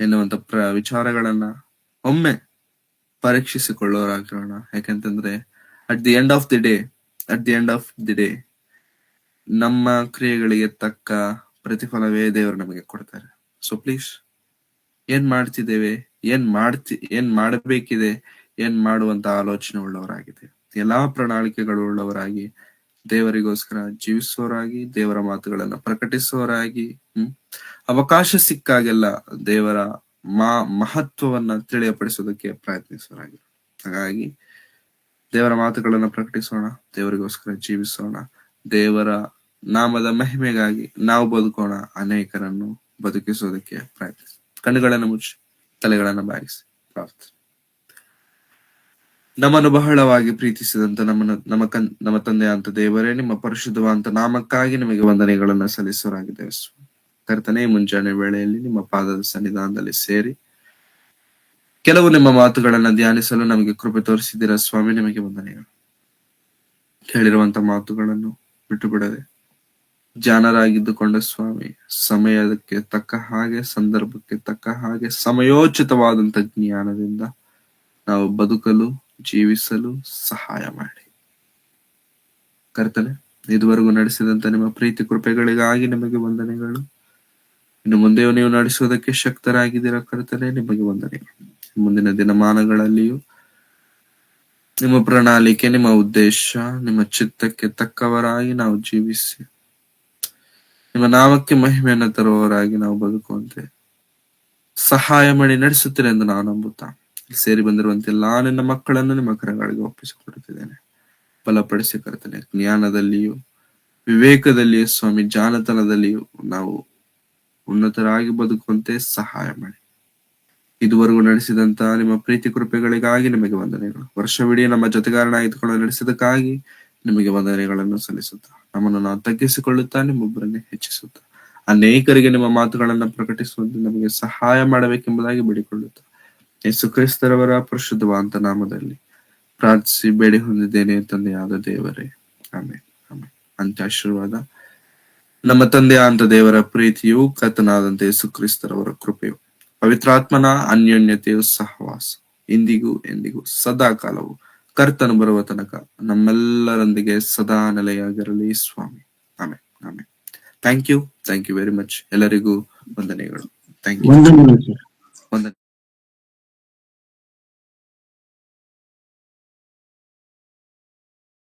ಎನ್ನುವಂತ ವಿಚಾರಗಳನ್ನ ಒಮ್ಮೆ ಪರೀಕ್ಷಿಸಿಕೊಳ್ಳೋರಾಗಿರೋಣ. ಯಾಕೆಂತಂದ್ರೆ at the end of the day ನಮ್ಮ ಕ್ರಿಯೆಗಳಿಗೆ ತಕ್ಕ ಪ್ರತಿಫಲವೇ ದೇವರು ನಮಗೆ ಕೊಡ್ತಾರೆ. ಪ್ಲೀಸ್ ಏನ್ ಮಾಡ್ತಿದ್ದೇವೆ, ಏನ್ ಮಾಡಬೇಕಿದೆ, ಏನ್ ಮಾಡುವಂತ ಆಲೋಚನೆ ಉಳ್ಳವರಾಗಿದೆ, ಎಲ್ಲಾ ಪ್ರಣಾಳಿಕೆಗಳು ಉಳ್ಳವರಾಗಿ ದೇವರಿಗೋಸ್ಕರ ಜೀವಿಸೋರಾಗಿ, ದೇವರ ಮಾತುಗಳನ್ನ ಪ್ರಕಟಿಸೋರಾಗಿ, ಅವಕಾಶ ಸಿಕ್ಕಾಗೆಲ್ಲ ದೇವರ ಮಹತ್ವವನ್ನ ತಿಳಿಯಪಡಿಸೋದಕ್ಕೆ ಪ್ರಯತ್ನಿಸೋರಾಗಿ. ಹಾಗಾಗಿ ದೇವರ ಮಾತುಗಳನ್ನ ಪ್ರಕಟಿಸೋಣ, ದೇವರಿಗೋಸ್ಕರ ಜೀವಿಸೋಣ, ದೇವರ ನಾಮದ ಮಹಿಮೆಗಾಗಿ ನಾವು ಬದುಕೋಣ, ಅನೇಕರನ್ನು ಬದುಕಿಸೋದಕ್ಕೆ ಪ್ರಯತ್ನಿಸಿ. ಕಣ್ಣುಗಳನ್ನು ಮುಚ್ಚಿ ತಲೆಗಳನ್ನ ಬಾಗಿಸಿ ಪ್ರಾರ್ಥನೆ. ನಮ್ಮನ್ನು ಬಹಳವಾಗಿ ಪ್ರೀತಿಸಿದಂತ ನಮ್ಮ ತಂದೆಯಂತ ದೇವರೇ, ನಿಮ್ಮ ಪರಿಶುದ್ಧವಾದಂತ ನಾಮಕ್ಕಾಗಿ ನಿಮಗೆ ವಂದನೆಗಳನ್ನ ಸಲ್ಲಿಸೋರಾಗಿದ್ದೇವೆ. ಕರ್ತನೇ, ಮುಂಜಾನೆ ವೇಳೆಯಲ್ಲಿ ನಿಮ್ಮ ಪಾದದ ಸನ್ನಿಧಾನದಲ್ಲಿ ಸೇರಿ ಕೆಲವು ನಿಮ್ಮ ಮಾತುಗಳನ್ನ ಧ್ಯಾನಿಸಲು ನಮಗೆ ಕೃಪೆ ತೋರಿಸಿದ್ದೀರಾ ಸ್ವಾಮಿ, ನಿಮಗೆ ವಂದನೆಗಳು. ಹೇಳಿರುವಂತ ಮಾತುಗಳನ್ನು ಬಿಟ್ಟು ಬಿಡದೆ ಜಾಣರಾಗಿದ್ದುಕೊಂಡ ಸ್ವಾಮಿ, ಸಮಯಕ್ಕೆ ತಕ್ಕ ಹಾಗೆ, ಸಂದರ್ಭಕ್ಕೆ ತಕ್ಕ ಹಾಗೆ, ಸಮಯೋಚಿತವಾದಂತ ಜ್ಞಾನದಿಂದ ನಾವು ಬದುಕಲು, ಜೀವಿಸಲು ಸಹಾಯ ಮಾಡಿ. ಕರ್ತನೆ, ಇದುವರೆಗೂ ನಡೆಸಿದಂತ ನಿಮ್ಮ ಪ್ರೀತಿ ಕೃಪೆಗಳಿಗಾಗಿ ನಿಮಗೆ ವಂದನೆಗಳು. ಇನ್ನು ಮುಂದೆಯೂ ನೀವು ನಡೆಸುವುದಕ್ಕೆ ಶಕ್ತರಾಗಿದ್ದೀರಾ ಕರ್ತನೆ, ನಿಮಗೆ ವಂದನೆಗಳು. ಮುಂದಿನ ದಿನಮಾನಗಳಲ್ಲಿಯೂ ನಿಮ್ಮ ಪ್ರಣಾಳಿಕೆ, ನಿಮ್ಮ ಉದ್ದೇಶ, ನಿಮ್ಮ ಚಿತ್ತಕ್ಕೆ ತಕ್ಕವರಾಗಿ ನಾವು ಜೀವಿಸಿ ನಿಮ್ಮ ನಾಮಕ್ಕೆ ಮಹಿಮೆಯನ್ನು ತರುವವರಾಗಿ ನಾವು ಬದುಕುವಂತೆ ಸಹಾಯ ಮಾಡಿ ನಡೆಸುತ್ತೀರಿ ಎಂದು ನಾವು ನಂಬುತ್ತಾ, ಸೇರಿ ಬಂದಿರುವಂತೆ ಎಲ್ಲಾ ನಿನ್ನ ಮಕ್ಕಳನ್ನು ನಿಮ್ಮ ಕರಗಳಿಗೆ ಒಪ್ಪಿಸಿಕೊಡುತ್ತಿದ್ದೇನೆ. ಬಲಪಡಿಸಿ ಕರ್ತನೆ, ಜ್ಞಾನದಲ್ಲಿಯೂ ವಿವೇಕದಲ್ಲಿಯೂ ಸ್ವಾಮಿ, ಜಾಣತನದಲ್ಲಿಯೂ ನಾವು ಉನ್ನತರಾಗಿ ಬದುಕುವಂತೆ ಸಹಾಯ ಮಾಡಿ. ಇದುವರೆಗೂ ನಡೆಸಿದಂತ ನಿಮ್ಮ ಪ್ರೀತಿ ಕೃಪೆಗಳಿಗಾಗಿ ನಿಮಗೆ ವಂದನೆಗಳು. ವರ್ಷವಿಡೀ ನಮ್ಮ ಜೊತೆಗಾರನಾಗಿದ್ದುಕೊಂಡು ನಡೆಸಿದಕ್ಕಾಗಿ ನಿಮಗೆ ವಂದನೆಗಳನ್ನು ಸಲ್ಲಿಸುತ್ತಾ, ನಮ್ಮನ್ನು ನಾವು ತಗ್ಗಿಸಿಕೊಳ್ಳುತ್ತಾ ನಿಮ್ಮೊಬ್ಬರನ್ನೇ ಹೆಚ್ಚಿಸುತ್ತಾ, ಅನೇಕರಿಗೆ ನಿಮ್ಮ ಮಾತುಗಳನ್ನು ಪ್ರಕಟಿಸುವಂತೆ ನಮಗೆ ಸಹಾಯ ಮಾಡಬೇಕೆಂಬುದಾಗಿ ಬೇಡಿಕೊಳ್ಳುತ್ತಾ, ಯೇಸು ಕ್ರಿಸ್ತರವರ ಪರಿಶುದ್ಧವಾದ ನಾಮದಲ್ಲಿ ಪ್ರಾರ್ಥಿಸಿ ಬೇಡಿ ಹೊಂದಿದ್ದೇನೆ ತಂದೆಯಾದ ದೇವರೇ, ಆಮೆನ್. ಆಮೆನ್. ಅಂತ ಆಶೀರ್ವಾದ ನಮ್ಮ ತಂದೆಯಾದ ದೇವರ ಪ್ರೀತಿಯು, ಕರ್ತನಾದಂತ ಯೇಸು ಕ್ರಿಸ್ತರವರ ಕೃಪೆಯು, ಪವಿತ್ರಾತ್ಮನ ಅನ್ಯೋನ್ಯತೆಯು, ಸಹವಾಸ ಇಂದಿಗೂ ಎಂದಿಗೂ ಸದಾ ಕಾಲವು ಕರ್ತನು ಬರುವ ತನಕ ನಮ್ಮೆಲ್ಲರೊಂದಿಗೆ ಸದಾ ನೆಲೆಯಾಗಿರಲಿ ಸ್ವಾಮಿ. Amen. Amen. Thank you very much. ಎಲ್ಲರಿಗೂ ವಂದನೆಗಳು. Thank you.